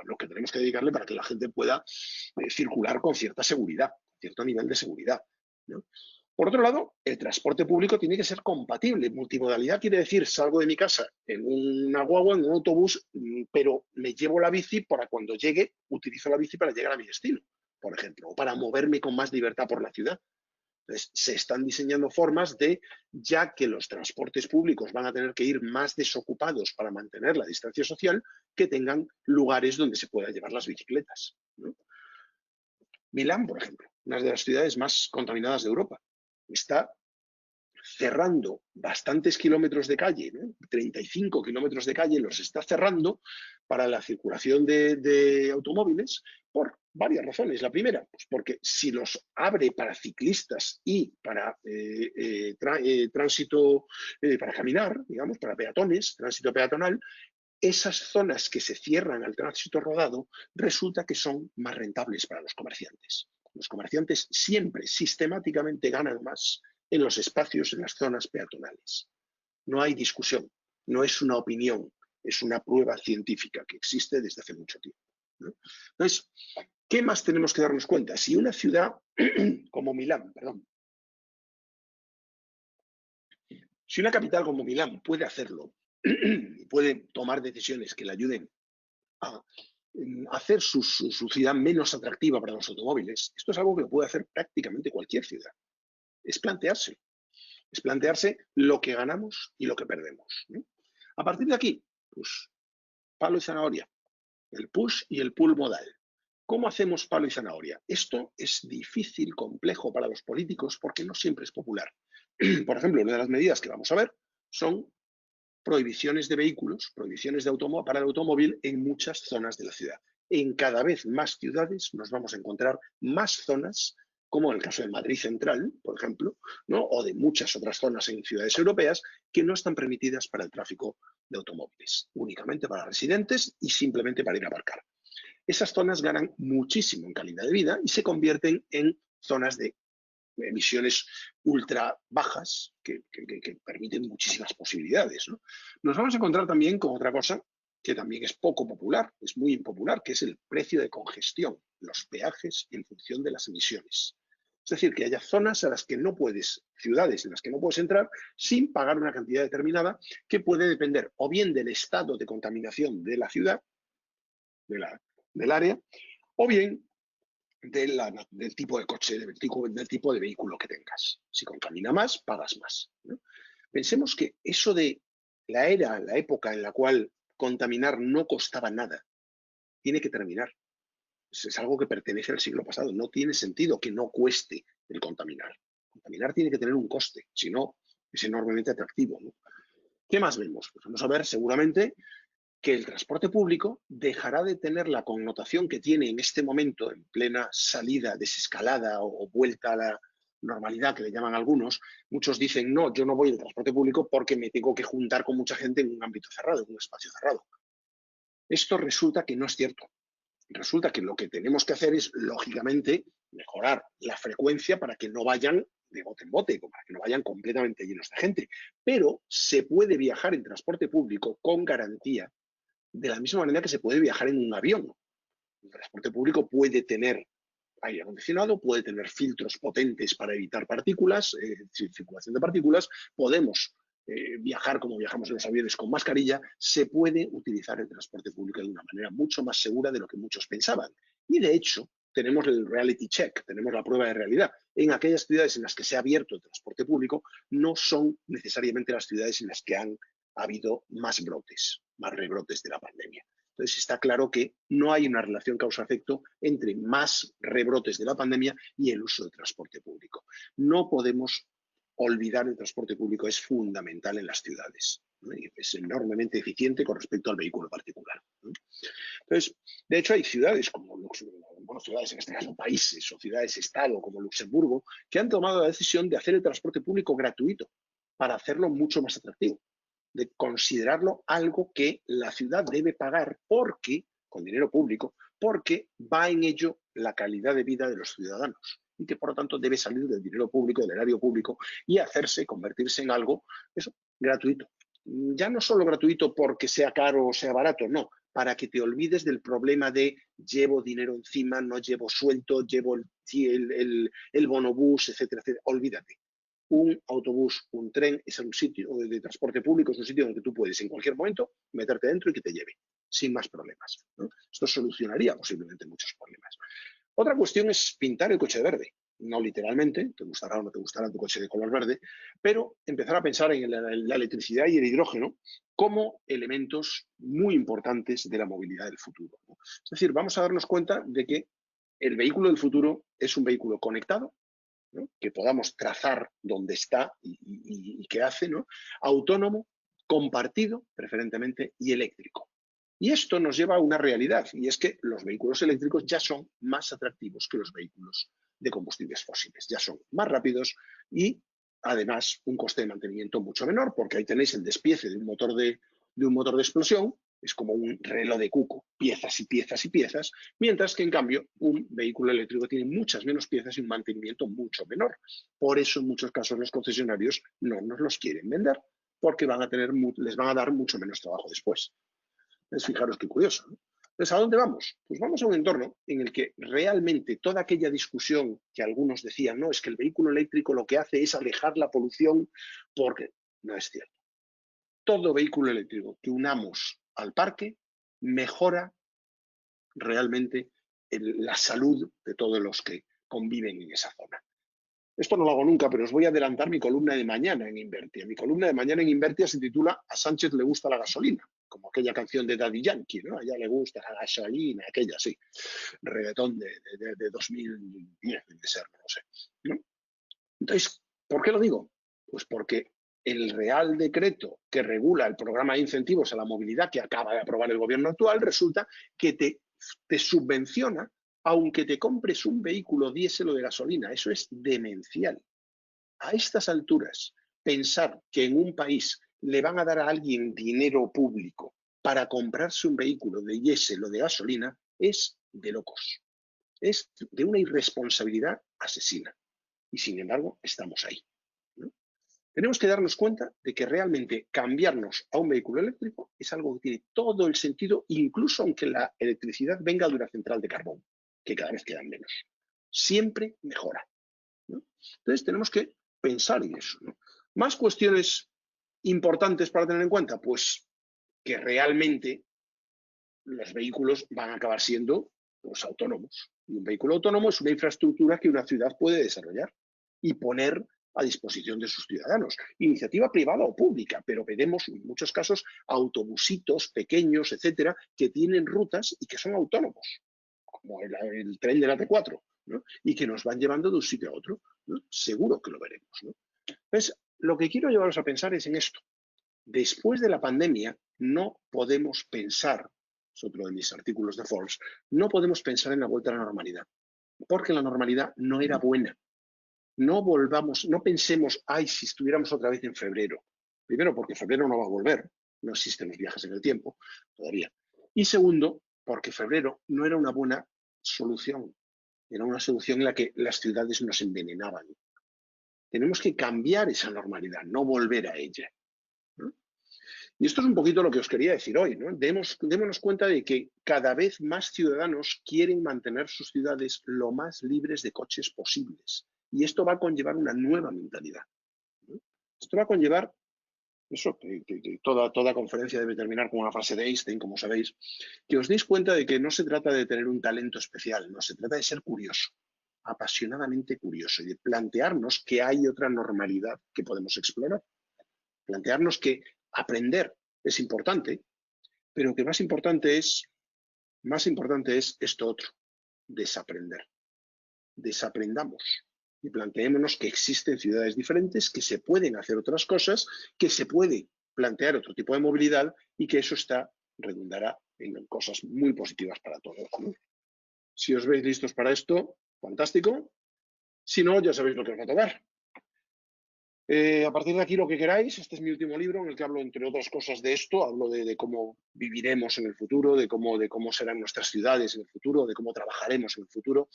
S3: lo que tenemos que dedicarle para que la gente pueda circular con cierta seguridad, cierto nivel de seguridad, ¿no? Por otro lado, el transporte público tiene que ser compatible. Multimodalidad quiere decir, salgo de mi casa en una guagua, en un autobús, pero me llevo la bici para cuando llegue, utilizo la bici para llegar a mi destino, por ejemplo, o para moverme con más libertad por la ciudad. Entonces, se están diseñando formas de, ya que los transportes públicos van a tener que ir más desocupados para mantener la distancia social, que tengan lugares donde se puedan llevar las bicicletas, ¿no? Milán, por ejemplo, una de las ciudades más contaminadas de Europa, está cerrando bastantes kilómetros de calle, ¿no? 35 kilómetros de calle los está cerrando para la circulación de automóviles por varias razones. La primera, pues porque si los abre para ciclistas y para tránsito, para caminar, digamos, para peatones, tránsito peatonal, esas zonas que se cierran al tránsito rodado resulta que son más rentables para los comerciantes. Los comerciantes siempre, sistemáticamente, ganan más en los espacios, en las zonas peatonales. No hay discusión, no es una opinión, es una prueba científica que existe desde hace mucho tiempo, ¿no? Entonces, ¿qué más tenemos que darnos cuenta? Si una ciudad como Milán, si una capital como Milán puede hacerlo, puede tomar decisiones que le ayuden a hacer su ciudad menos atractiva para los automóviles, esto es algo que puede hacer prácticamente cualquier ciudad. Es plantearse lo que ganamos y lo que perdemos, ¿no? A partir de aquí, pues, palo y zanahoria, el push y el pull modal. ¿Cómo hacemos palo y zanahoria? Esto es difícil, complejo para los políticos porque no siempre es popular. Por ejemplo, una de las medidas que vamos a ver son prohibiciones de vehículos, prohibiciones para el automóvil en muchas zonas de la ciudad. En cada vez más ciudades nos vamos a encontrar más zonas, como en el caso de Madrid Central, por ejemplo, ¿no?, o de muchas otras zonas en ciudades europeas, que no están permitidas para el tráfico de automóviles, únicamente para residentes y simplemente para ir a aparcar. Esas zonas ganan muchísimo en calidad de vida y se convierten en zonas de emisiones ultra bajas que permiten muchísimas posibilidades, ¿no? Nos vamos a encontrar también con otra cosa que también es poco popular, es muy impopular, que es el precio de congestión, los peajes en función de las emisiones. Es decir, que haya zonas a las que no puedes, ciudades en las que no puedes entrar sin pagar una cantidad determinada que puede depender o bien del estado de contaminación de la ciudad, del área, o bien del tipo de coche, del tipo de vehículo que tengas. Si contamina más, pagas más, ¿no? Pensemos que eso de la época en la cual contaminar no costaba nada, tiene que terminar. Es algo que pertenece al siglo pasado. No tiene sentido que no cueste el contaminar. Contaminar tiene que tener un coste, si no, es enormemente atractivo, ¿no? ¿Qué más vemos? Pues vamos a ver seguramente que el transporte público dejará de tener la connotación que tiene en este momento, en plena salida, desescalada o vuelta a la normalidad, que le llaman algunos. Muchos dicen, no, yo no voy al transporte público porque me tengo que juntar con mucha gente en un ámbito cerrado, en un espacio cerrado. Esto resulta que no es cierto. Resulta que lo que tenemos que hacer es, lógicamente, mejorar la frecuencia para que no vayan de bote en bote, para que no vayan completamente llenos de gente. Pero se puede viajar en transporte público con garantía, de la misma manera que se puede viajar en un avión. El transporte público puede tener aire acondicionado, puede tener filtros potentes para evitar partículas, circulación de partículas, podemos viajar como viajamos en los aviones con mascarilla, se puede utilizar el transporte público de una manera mucho más segura de lo que muchos pensaban. Y de hecho, tenemos el reality check, tenemos la prueba de realidad. En aquellas ciudades en las que se ha abierto el transporte público, no son necesariamente las ciudades en las que han habido más brotes, más rebrotes de la pandemia. Entonces está claro que no hay una relación causa-efecto entre más rebrotes de la pandemia y el uso del transporte público. No podemos olvidar el transporte público, es fundamental en las ciudades, ¿no? Y es enormemente eficiente con respecto al vehículo particular, ¿no? Entonces, de hecho, hay ciudades como ciudades, en este caso países o ciudades-estado como Luxemburgo, que han tomado la decisión de hacer el transporte público gratuito para hacerlo mucho más atractivo, de considerarlo algo que la ciudad debe pagar porque, con dinero público, porque va en ello la calidad de vida de los ciudadanos y que por lo tanto debe salir del dinero público, del erario público y convertirse en algo, eso, gratuito. Ya no solo gratuito porque sea caro o sea barato, no, para que te olvides del problema de llevo dinero encima, no llevo sueldo, llevo el bonobús, etcétera, etcétera. Olvídate. Un autobús, un tren es un sitio de transporte público, es un sitio donde tú puedes en cualquier momento meterte dentro y que te lleve, sin más problemas, ¿no? Esto solucionaría posiblemente muchos problemas. Otra cuestión es pintar el coche de verde. No literalmente, te gustará o no te gustará tu coche de color verde, pero empezar a pensar en la electricidad y el hidrógeno como elementos muy importantes de la movilidad del futuro, ¿no? Es decir, vamos a darnos cuenta de que el vehículo del futuro es un vehículo conectado, ¿no? Que podamos trazar dónde está y qué hace, ¿no? Autónomo, compartido preferentemente y eléctrico. Y esto nos lleva a una realidad, y es que los vehículos eléctricos ya son más atractivos que los vehículos de combustibles fósiles. Ya son más rápidos y, además, un coste de mantenimiento mucho menor, porque ahí tenéis el despiece de un motor de explosión, es como un reloj de cuco, piezas y piezas y piezas, mientras que, en cambio, un vehículo eléctrico tiene muchas menos piezas y un mantenimiento mucho menor. Por eso, en muchos casos, los concesionarios no nos los quieren vender, porque les van a dar mucho menos trabajo después. Entonces, fijaros qué curioso, ¿no? Entonces, ¿a dónde vamos? Pues vamos a un entorno en el que realmente toda aquella discusión que algunos decían, no, es que el vehículo eléctrico lo que hace es alejar la polución, porque no es cierto. Todo vehículo eléctrico que unamos al parque mejora realmente la salud de todos los que conviven en esa zona. Esto no lo hago nunca, pero os voy a adelantar mi columna de mañana en Invertia. Mi columna de mañana en Invertia se titula "A Sánchez le gusta la gasolina", como aquella canción de Daddy Yankee, ¿no? A ella le gusta la gasolina, aquella, sí. Reggaetón de 2010, debe ser, no lo sé, ¿no? Entonces, ¿por qué lo digo? Pues porque el Real Decreto que regula el programa de incentivos a la movilidad que acaba de aprobar el gobierno actual resulta que te subvenciona aunque te compres un vehículo diésel o de gasolina. Eso es demencial. A estas alturas, pensar que en un país le van a dar a alguien dinero público para comprarse un vehículo de diésel o de gasolina es de locos. Es de una irresponsabilidad asesina. Y sin embargo, estamos ahí, ¿no? Tenemos que darnos cuenta de que realmente cambiarnos a un vehículo eléctrico es algo que tiene todo el sentido, incluso aunque la electricidad venga de una central de carbón, que cada vez quedan menos. Siempre mejora, ¿no? Entonces tenemos que pensar en eso, ¿no? Más cuestiones importantes para tener en cuenta, pues que realmente los vehículos van a acabar siendo, pues, autónomos. Y un vehículo autónomo es una infraestructura que una ciudad puede desarrollar y poner a disposición de sus ciudadanos. Iniciativa privada o pública, pero veremos en muchos casos autobusitos pequeños, etcétera, que tienen rutas y que son autónomos, como el tren de la T4, ¿no? Y que nos van llevando de un sitio a otro, ¿no? Seguro que lo veremos, ¿no? Entonces, lo que quiero llevaros a pensar es en esto. Después de la pandemia, no podemos pensar, es otro de mis artículos de Forbes, no podemos pensar en la vuelta a la normalidad, porque la normalidad no era buena. No volvamos, no pensemos, ay, si estuviéramos otra vez en febrero. Primero, porque febrero no va a volver, no existen los viajes en el tiempo todavía. Y segundo, porque febrero no era una buena solución. Era una solución en la que las ciudades nos envenenaban. Tenemos que cambiar esa normalidad, no volver a ella, ¿no? Y esto es un poquito lo que os quería decir hoy, ¿no? Démonos cuenta de que cada vez más ciudadanos quieren mantener sus ciudades lo más libres de coches posibles. Y esto va a conllevar una nueva mentalidad, ¿no? Esto va a conllevar eso, que toda conferencia debe terminar con una frase de Einstein, como sabéis, que os deis cuenta de que no se trata de tener un talento especial, no, se trata de ser curioso, apasionadamente curioso, y de plantearnos que hay otra normalidad que podemos explorar. Plantearnos que aprender es importante, pero que más importante es esto otro, desaprender. Desaprendamos y planteémonos que existen ciudades diferentes, que se pueden hacer otras cosas, que se puede plantear otro tipo de movilidad y que eso redundará en cosas muy positivas para todos, ¿no? Si os veis listos para esto, fantástico. Si no, ya sabéis lo que os va a tocar. A partir de aquí, lo que queráis. Este es mi último libro en el que hablo, entre otras cosas, de esto. Hablo de cómo viviremos en el futuro, de cómo serán nuestras ciudades en el futuro, de cómo trabajaremos en el futuro.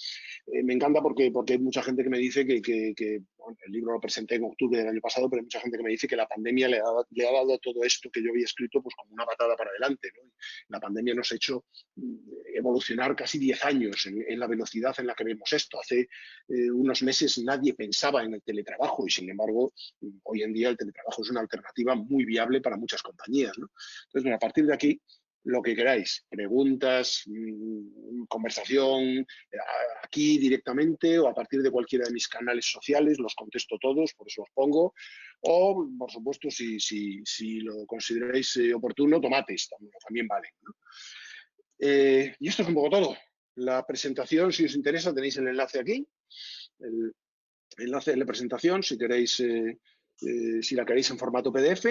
S3: Me encanta porque hay mucha gente que me dice bueno, el libro lo presenté en octubre del año pasado, pero hay mucha gente que me dice que la pandemia le ha dado todo esto que yo había escrito pues como una patada para adelante, ¿no? La pandemia nos ha hecho evolucionar casi 10 años en la velocidad en la que vemos esto. Hace unos meses nadie pensaba en el teletrabajo y, sin embargo, hoy en día el teletrabajo es una alternativa muy viable para muchas compañías, ¿no? Entonces, bueno, a partir de aquí, lo que queráis, preguntas, conversación, aquí directamente o a partir de cualquiera de mis canales sociales, los contesto todos, por eso los pongo. O, por supuesto, si lo consideráis oportuno, tomates, también valen, ¿no? Y esto es un poco todo. La presentación, si os interesa, tenéis el enlace aquí, el enlace de la presentación, si queréis... si la queréis en formato PDF,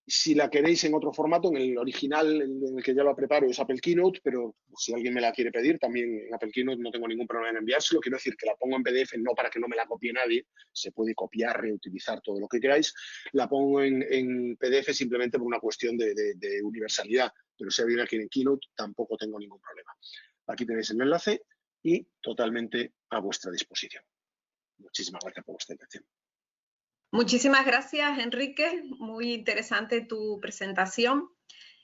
S3: si la queréis en otro formato, en el original, en el que ya lo preparo, es Apple Keynote, pero si alguien me la quiere pedir, también en Apple Keynote no tengo ningún problema en enviárselo. Quiero decir que la pongo en PDF no para que no me la copie nadie, se puede copiar, reutilizar, todo lo que queráis. La pongo en PDF simplemente por una cuestión de universalidad, pero si alguien la quiere en Keynote, tampoco tengo ningún problema. Aquí tenéis el enlace y totalmente a vuestra disposición. Muchísimas gracias por vuestra atención.
S2: Muchísimas gracias, Enrique. Muy interesante tu presentación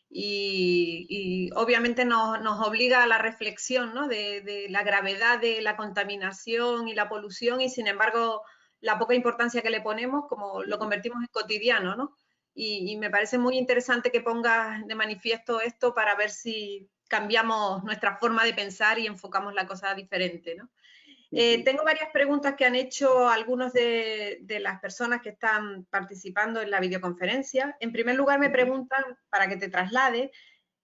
S2: y obviamente nos obliga a la reflexión, ¿no? de la gravedad de la contaminación y la polución y, sin embargo, la poca importancia que le ponemos, como lo convertimos en cotidiano, ¿no? Y me parece muy interesante que pongas de manifiesto esto para ver si cambiamos nuestra forma de pensar y enfocamos la cosa diferente, ¿no? Tengo varias preguntas que han hecho algunos de las personas que están participando en la videoconferencia. En primer lugar, me preguntan, para que te traslade,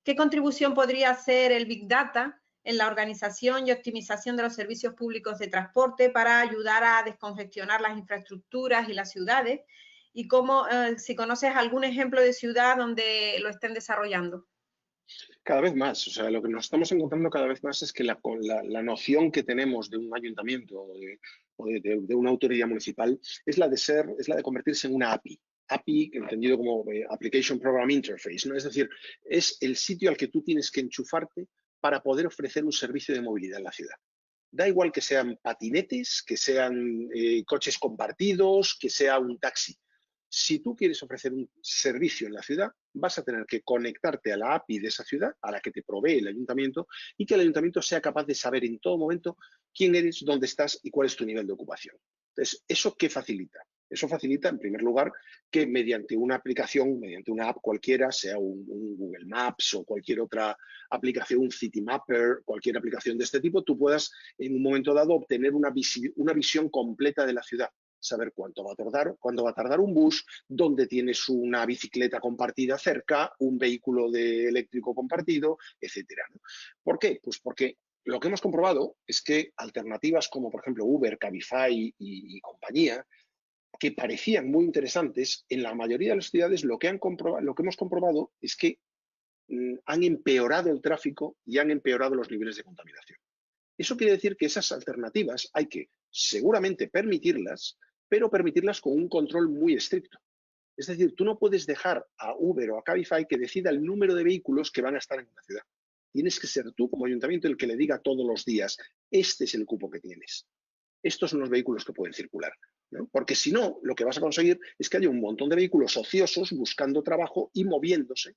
S2: ¿qué contribución podría hacer el Big Data en la organización y optimización de los servicios públicos de transporte para ayudar a descongestionar las infraestructuras y las ciudades? Y cómo, si conoces algún ejemplo de ciudad donde lo estén desarrollando.
S3: Cada vez más, o sea, lo que nos estamos encontrando cada vez más es que la noción que tenemos de un ayuntamiento o de una autoridad municipal es la de convertirse en una API. API, entendido como Application Program Interface, ¿no? Es decir, es el sitio al que tú tienes que enchufarte para poder ofrecer un servicio de movilidad en la ciudad. Da igual que sean patinetes, que sean coches compartidos, que sea un taxi. Si tú quieres ofrecer un servicio en la ciudad, vas a tener que conectarte a la API de esa ciudad, a la que te provee el ayuntamiento, y que el ayuntamiento sea capaz de saber en todo momento quién eres, dónde estás y cuál es tu nivel de ocupación. Entonces, ¿eso qué facilita? Eso facilita, en primer lugar, que mediante una aplicación, mediante una app cualquiera, sea un Google Maps o cualquier otra aplicación, un Citymapper, cualquier aplicación de este tipo, tú puedas en un momento dado obtener una visión completa de la ciudad. Saber cuánto va a tardar un bus, dónde tienes una bicicleta compartida cerca, un vehículo eléctrico compartido, etcétera, ¿no? ¿Por qué? Pues porque lo que hemos comprobado es que alternativas como, por ejemplo, Uber, Cabify y compañía, que parecían muy interesantes, en la mayoría de las ciudades lo que hemos comprobado es que han empeorado el tráfico y han empeorado los niveles de contaminación. Eso quiere decir que esas alternativas hay que seguramente permitirlas, pero permitirlas con un control muy estricto. Es decir, tú no puedes dejar a Uber o a Cabify que decida el número de vehículos que van a estar en una ciudad. Tienes que ser tú como ayuntamiento el que le diga todos los días, este es el cupo que tienes. Estos son los vehículos que pueden circular, ¿no? Porque si no, lo que vas a conseguir es que haya un montón de vehículos ociosos buscando trabajo y moviéndose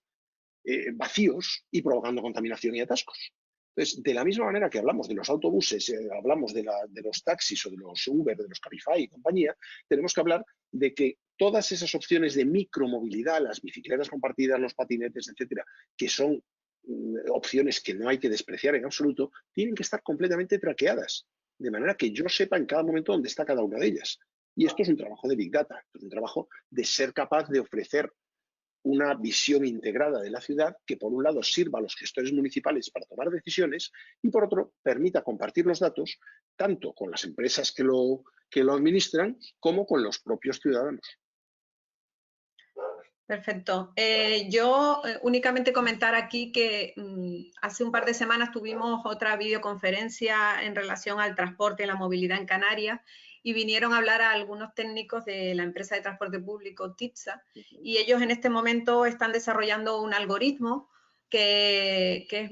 S3: vacíos y provocando contaminación y atascos. Entonces, de la misma manera que hablamos de los autobuses, hablamos de los taxis o de los Uber, de los Cabify y compañía, tenemos que hablar de que todas esas opciones de micromovilidad, las bicicletas compartidas, los patinetes, etcétera, que son opciones que no hay que despreciar en absoluto, tienen que estar completamente traqueadas, de manera que yo sepa en cada momento dónde está cada una de ellas. Y esto es un trabajo de Big Data, es un trabajo de ser capaz de ofrecer una visión integrada de la ciudad que, por un lado, sirva a los gestores municipales para tomar decisiones y, por otro, permita compartir los datos tanto con las empresas que lo administran como con los propios ciudadanos.
S2: Perfecto. Yo únicamente comentar aquí que hace un par de semanas tuvimos otra videoconferencia en relación al transporte y la movilidad en Canarias y vinieron a hablar a algunos técnicos de la empresa de transporte público TIPSA y ellos en este momento están desarrollando un algoritmo que es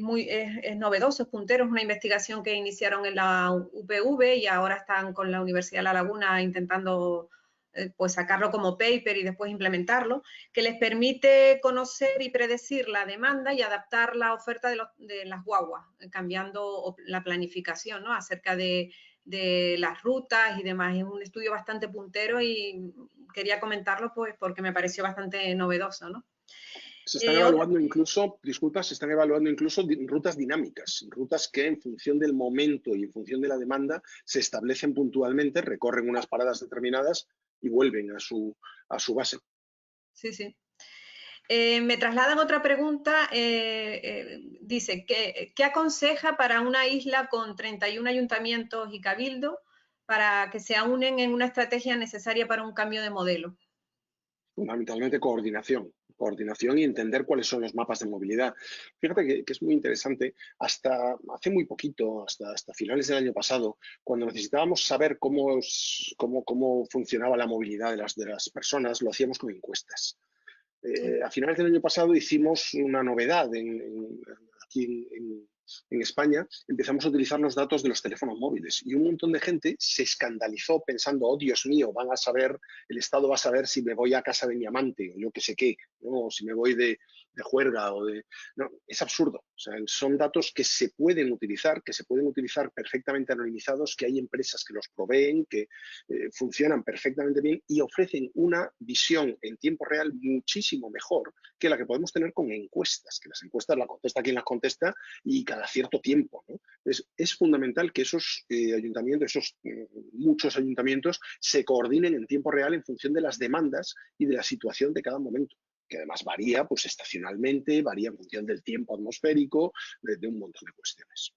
S2: novedoso, es puntero, es una investigación que iniciaron en la UPV y ahora están con la Universidad de La Laguna intentando pues sacarlo como paper y después implementarlo, que les permite conocer y predecir la demanda y adaptar la oferta de las guaguas, cambiando la planificación, ¿no? Acerca de las rutas y demás. Es un estudio bastante puntero y quería comentarlo pues porque me pareció bastante novedoso, ¿no?
S3: Se están evaluando incluso, se están evaluando incluso rutas dinámicas, rutas que en función del momento y en función de la demanda se establecen puntualmente, recorren unas paradas determinadas y vuelven a su base.
S2: Sí, sí. Me trasladan otra pregunta, dice, ¿qué aconseja para una isla con 31 ayuntamientos y cabildo para que se unen en una estrategia necesaria para un cambio de modelo?
S3: Fundamentalmente coordinación y entender cuáles son los mapas de movilidad. Fíjate que es muy interesante, hasta hace muy poquito, hasta finales del año pasado, cuando necesitábamos saber cómo funcionaba la movilidad de las personas, lo hacíamos con encuestas. A finales del año pasado hicimos una novedad aquí en España, empezamos a utilizar los datos de los teléfonos móviles y un montón de gente se escandalizó pensando, oh Dios mío, el Estado va a saber si me voy a casa de mi amante o yo que sé qué, ¿no? O si me voy de juerga No, es absurdo. O sea, son datos que se pueden utilizar perfectamente anonimizados, que hay empresas que los proveen, que funcionan perfectamente bien y ofrecen una visión en tiempo real muchísimo mejor que la que podemos tener con encuestas, que las encuestas las contesta quien las contesta y cada cierto tiempo, ¿no? Entonces, es fundamental que esos muchos ayuntamientos se coordinen en tiempo real en función de las demandas y de la situación de cada momento, que además varía pues estacionalmente, varía en función del tiempo atmosférico, de un montón de cuestiones.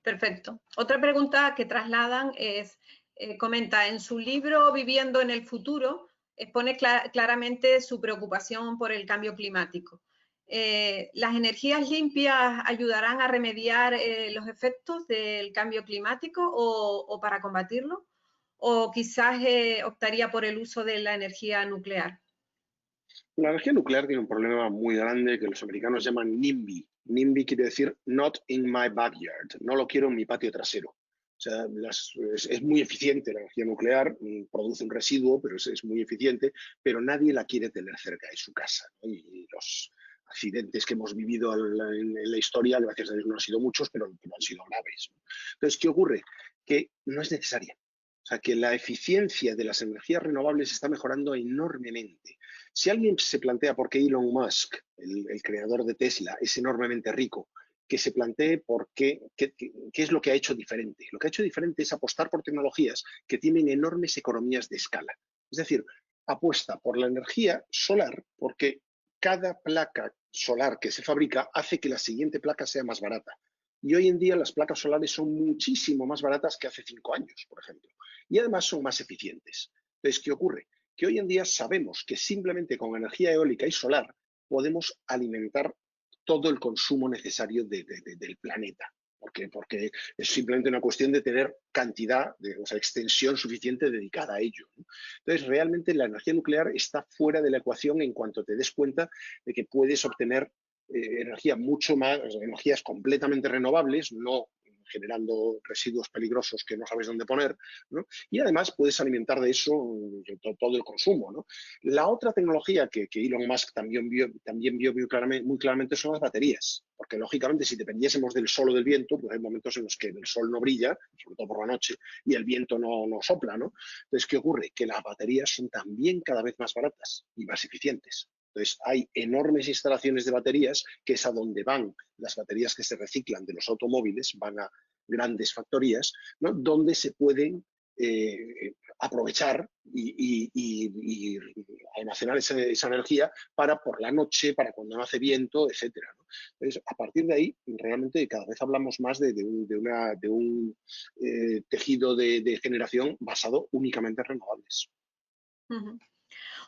S2: Perfecto. Otra pregunta que trasladan es, comenta, en su libro Viviendo en el futuro, expone claramente su preocupación por el cambio climático. ¿Las energías limpias ayudarán a remediar los efectos del cambio climático o para combatirlo? ¿O quizás optaría por el uso de la energía nuclear?
S3: La energía nuclear tiene un problema muy grande que los americanos llaman NIMBY. NIMBY quiere decir not in my backyard, no lo quiero en mi patio trasero. O sea, es muy eficiente la energía nuclear, produce un residuo, pero es muy eficiente, pero nadie la quiere tener cerca de su casa, ¿no? Y los accidentes que hemos vivido en la historia, gracias a Dios no han sido muchos, pero han sido graves, ¿no? Entonces, ¿qué ocurre? Que no es necesaria. O sea, que la eficiencia de las energías renovables está mejorando enormemente. Si alguien se plantea por qué Elon Musk, el creador de Tesla, es enormemente rico, que se plantee qué es lo que ha hecho diferente. Lo que ha hecho diferente es apostar por tecnologías que tienen enormes economías de escala. Es decir, apuesta por la energía solar porque cada placa solar que se fabrica hace que la siguiente placa sea más barata. Y hoy en día las placas solares son muchísimo más baratas que hace 5 años, por ejemplo. Y además son más eficientes. Entonces, ¿qué ocurre? Que hoy en día sabemos que simplemente con energía eólica y solar podemos alimentar todo el consumo necesario del planeta. Porque es simplemente una cuestión de tener cantidad, o sea, extensión suficiente dedicada a ello, ¿no? Entonces, realmente la energía nuclear está fuera de la ecuación en cuanto te des cuenta de que puedes obtener energía mucho más, energías completamente renovables, no generando residuos peligrosos que no sabes dónde poner, ¿no? Y además puedes alimentar de eso todo el consumo, ¿no? La otra tecnología que Elon Musk también vio muy claramente son las baterías, porque lógicamente si dependiésemos del sol o del viento, pues hay momentos en los que el sol no brilla, sobre todo por la noche, y el viento no sopla, ¿no? Entonces, ¿qué ocurre? Que las baterías son también cada vez más baratas y más eficientes. Entonces, hay enormes instalaciones de baterías, que es a donde van las baterías que se reciclan de los automóviles, van a grandes factorías, ¿no? Donde se pueden aprovechar y almacenar esa energía para por la noche, para cuando no hace viento, etcétera, ¿no? Entonces, a partir de ahí, realmente cada vez hablamos más de un tejido de generación basado únicamente en renovables.
S2: Uh-huh.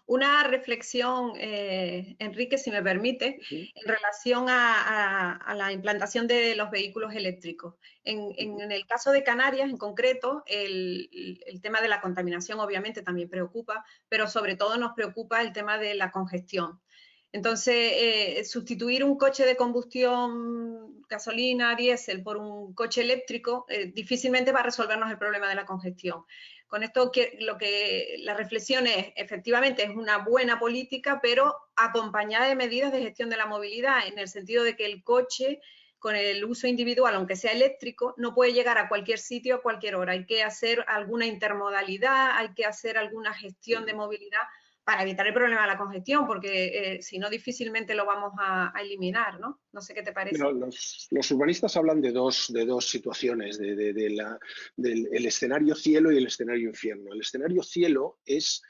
S2: Una reflexión, Enrique, si me permite, en relación a la implantación de los vehículos eléctricos. En el caso de Canarias, en concreto, el tema de la contaminación obviamente también preocupa, pero sobre todo nos preocupa el tema de la congestión. Entonces, sustituir un coche de combustión gasolina, diésel, por un coche eléctrico, difícilmente va a resolvernos el problema de la congestión. Con esto la reflexión es, efectivamente, es una buena política, pero acompañada de medidas de gestión de la movilidad, en el sentido de que el coche, con el uso individual, aunque sea eléctrico, no puede llegar a cualquier sitio a cualquier hora. Hay que hacer alguna intermodalidad, hay que hacer alguna gestión de movilidad para evitar el problema de la congestión, porque si no, difícilmente lo vamos a eliminar, ¿no? No sé qué te parece.
S3: Bueno, los urbanistas hablan de dos situaciones, del escenario cielo y el escenario infierno. El escenario cielo es,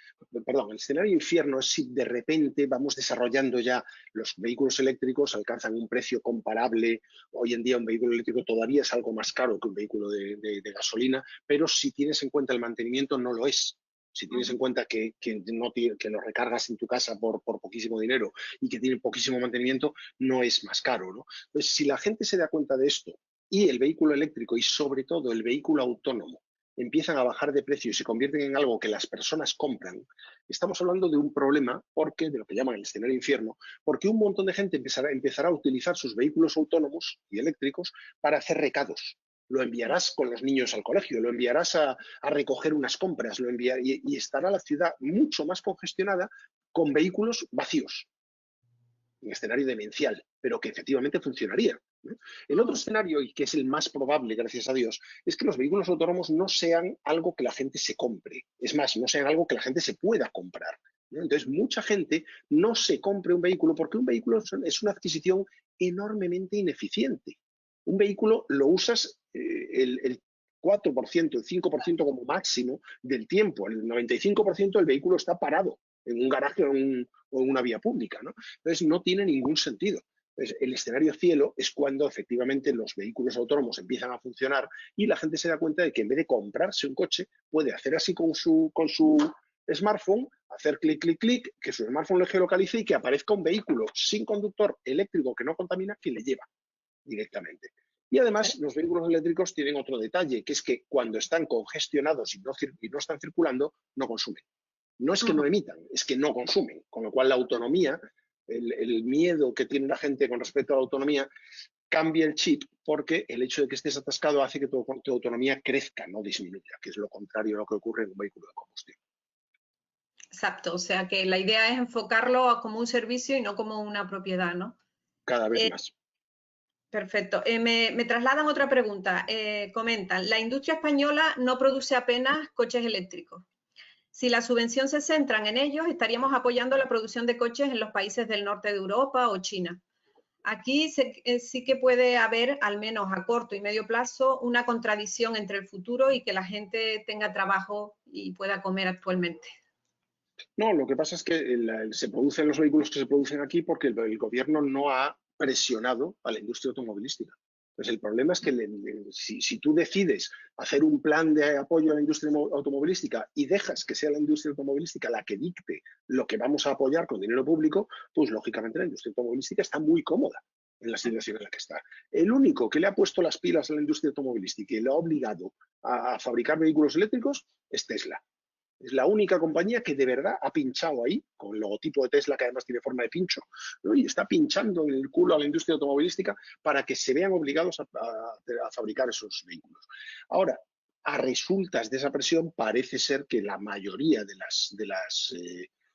S3: perdón, el escenario infierno es si de repente vamos desarrollando ya los vehículos eléctricos, alcanzan un precio comparable. Hoy en día un vehículo eléctrico todavía es algo más caro que un vehículo de gasolina, pero si tienes en cuenta el mantenimiento no lo es. Si tienes en cuenta que lo recargas en tu casa por poquísimo dinero y que tiene poquísimo mantenimiento, no es más caro, ¿no? Entonces, si la gente se da cuenta de esto y el vehículo eléctrico y sobre todo el vehículo autónomo empiezan a bajar de precio y se convierten en algo que las personas compran, estamos hablando de un problema de lo que llaman el escenario infierno, porque un montón de gente empezará a utilizar sus vehículos autónomos y eléctricos para hacer recados. Lo enviarás con los niños al colegio, lo enviarás a recoger unas compras, y estará la ciudad mucho más congestionada con vehículos vacíos. Un escenario demencial, pero que efectivamente funcionaría, ¿no? El otro escenario, y que es el más probable, gracias a Dios, es que los vehículos autónomos no sean algo que la gente se compre. Es más, no sean algo que la gente se pueda comprar, ¿no? Entonces, mucha gente no se compre un vehículo porque un vehículo es una adquisición enormemente ineficiente. Un vehículo lo usas el 4%, el 5% como máximo del tiempo. El 95% del vehículo está parado en un garaje o en una vía pública, ¿no? Entonces, no tiene ningún sentido. Entonces, el escenario cielo es cuando efectivamente los vehículos autónomos empiezan a funcionar y la gente se da cuenta de que en vez de comprarse un coche, puede hacer así con su smartphone, hacer clic, clic, clic, que su smartphone le geolocalice y que aparezca un vehículo sin conductor eléctrico que no contamina que le lleva directamente. Y además, los vehículos eléctricos tienen otro detalle, que es que cuando están congestionados y no están circulando, no consumen. No es que no emitan, es que no consumen. Con lo cual, la autonomía, el miedo que tiene la gente con respecto a la autonomía, cambia el chip porque el hecho de que estés atascado hace que tu autonomía crezca, no disminuya, que es lo contrario a lo que ocurre en un vehículo de combustión.
S2: Exacto, o sea que la idea es enfocarlo como un servicio y no como una propiedad, ¿no?
S3: Cada vez más.
S2: Perfecto. Me trasladan otra pregunta. Comentan, la industria española no produce apenas coches eléctricos. Si la subvención se centra en ellos, estaríamos apoyando la producción de coches en los países del norte de Europa o China. Aquí sí que puede haber, al menos a corto y medio plazo, una contradicción entre el futuro y que la gente tenga trabajo y pueda comer actualmente.
S3: No, lo que pasa es que se producen los vehículos que se producen aquí porque el gobierno no ha presionado a la industria automovilística. Entonces, el problema es que si tú decides hacer un plan de apoyo a la industria automovilística y dejas que sea la industria automovilística la que dicte lo que vamos a apoyar con dinero público, pues lógicamente la industria automovilística está muy cómoda en la situación en la que está. El único que le ha puesto las pilas a la industria automovilística y le ha obligado a fabricar vehículos eléctricos es Tesla. Es la única compañía que de verdad ha pinchado ahí, con el logotipo de Tesla, que además tiene forma de pincho, ¿no? Y está pinchando en el culo a la industria automovilística para que se vean obligados a fabricar esos vehículos. Ahora, a resultas de esa presión, parece ser que la mayoría de las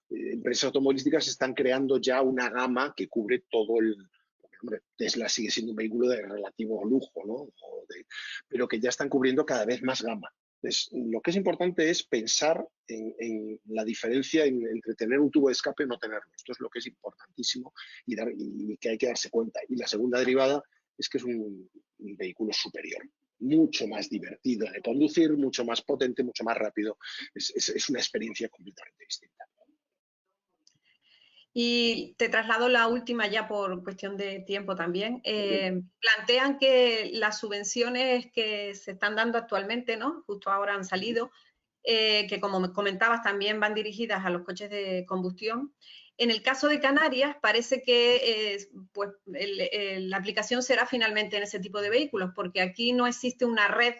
S3: empresas automovilísticas están creando ya una gama que cubre todo el... Hombre, Tesla sigue siendo un vehículo de relativo lujo, ¿no? Pero que ya están cubriendo cada vez más gama. Entonces, lo que es importante es pensar en la diferencia entre tener un tubo de escape y no tenerlo. Esto es lo que es importantísimo y que hay que darse cuenta. Y la segunda derivada es que es un vehículo superior, mucho más divertido de conducir, mucho más potente, mucho más rápido. Es una experiencia completamente distinta.
S2: Y te traslado la última ya por cuestión de tiempo también. Plantean que las subvenciones que se están dando actualmente, ¿no? Justo ahora han salido, que como me comentabas también van dirigidas a los coches de combustión. En el caso de Canarias parece que pues, la aplicación será finalmente en ese tipo de vehículos, porque aquí no existe una red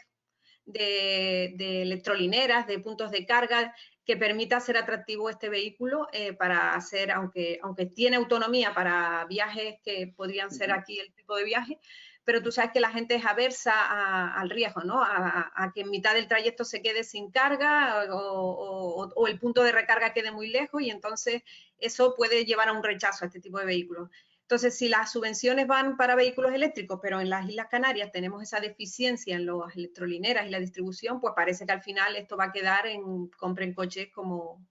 S2: de electrolineras, de puntos de carga, que permita hacer atractivo este vehículo para hacer, aunque tiene autonomía para viajes que podrían ser aquí el tipo de viaje, pero tú sabes que la gente es aversa al riesgo, ¿no? A que en mitad del trayecto se quede sin carga o el punto de recarga quede muy lejos y entonces eso puede llevar a un rechazo a este tipo de vehículos. Entonces, si las subvenciones van para vehículos eléctricos, pero en las Islas Canarias tenemos esa deficiencia en las electrolineras y la distribución, pues parece que al final esto va a quedar en compren coches como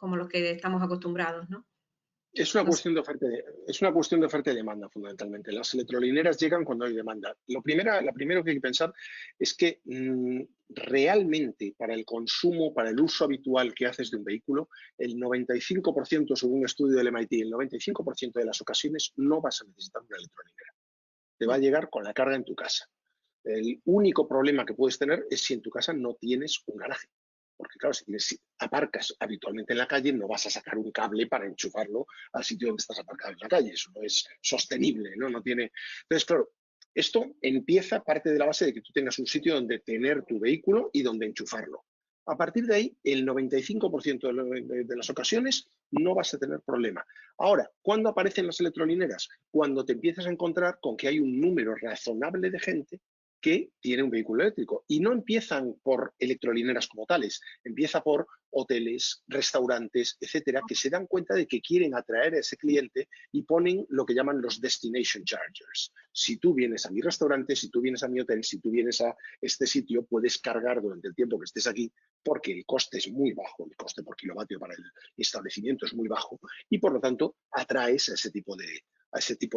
S2: los que estamos acostumbrados, ¿no?
S3: Es una cuestión de oferta y demanda, fundamentalmente. Las electrolineras llegan cuando hay demanda. Lo primero que hay que pensar es que realmente para el consumo, para el uso habitual que haces de un vehículo, el 95%, según un estudio del MIT, el 95% de las ocasiones no vas a necesitar una electrolinera. Te va a llegar con la carga en tu casa. El único problema que puedes tener es si en tu casa no tienes un garaje. Porque claro, si aparcas habitualmente en la calle, no vas a sacar un cable para enchufarlo al sitio donde estás aparcado en la calle. Eso no es sostenible, ¿no? No tiene... Entonces, claro, esto parte de la base de que tú tengas un sitio donde tener tu vehículo y donde enchufarlo. A partir de ahí, el 95% de las ocasiones no vas a tener problema. Ahora, ¿cuándo aparecen las electrolineras? Cuando te empiezas a encontrar con que hay un número razonable de gente que tiene un vehículo eléctrico. Y no empiezan por electrolineras como tales, empieza por hoteles, restaurantes, etcétera, que se dan cuenta de que quieren atraer a ese cliente y ponen lo que llaman los destination chargers. Si tú vienes a mi restaurante, si tú vienes a mi hotel, si tú vienes a este sitio, puedes cargar durante el tiempo que estés aquí porque el coste es muy bajo, el coste por kilovatio para el establecimiento es muy bajo y por lo tanto atraes a ese tipo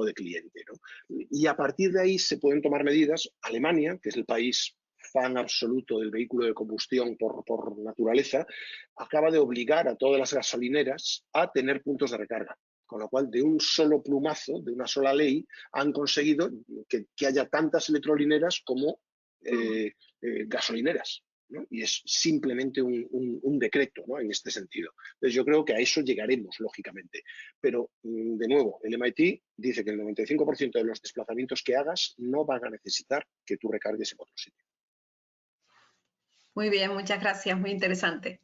S3: de cliente, ¿no? Y a partir de ahí se pueden tomar medidas. Alemania, que es el país fan absoluto del vehículo de combustión por naturaleza, acaba de obligar a todas las gasolineras a tener puntos de recarga. Con lo cual, de un solo plumazo, de una sola ley, han conseguido que haya tantas electrolineras como gasolineras, ¿no? Y es simplemente un decreto, ¿no? En este sentido. Entonces yo creo que a eso llegaremos, lógicamente. Pero, de nuevo, el MIT dice que el 95% de los desplazamientos que hagas no van a necesitar que tú recargues en otro sitio.
S2: Muy bien, muchas gracias, muy interesante.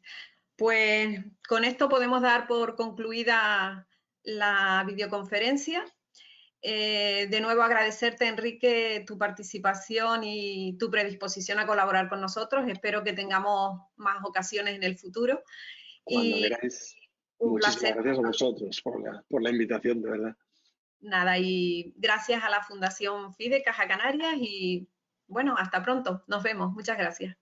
S2: Pues con esto podemos dar por concluida la videoconferencia. De nuevo agradecerte, Enrique, tu participación y tu predisposición a colaborar con nosotros. Espero que tengamos más ocasiones en el futuro.
S3: Cuando queráis. Muchísimas gracias a vosotros por la invitación, de verdad.
S2: nada, y gracias a la Fundación FIDE Caja Canarias y bueno, hasta pronto. Nos vemos. Muchas gracias.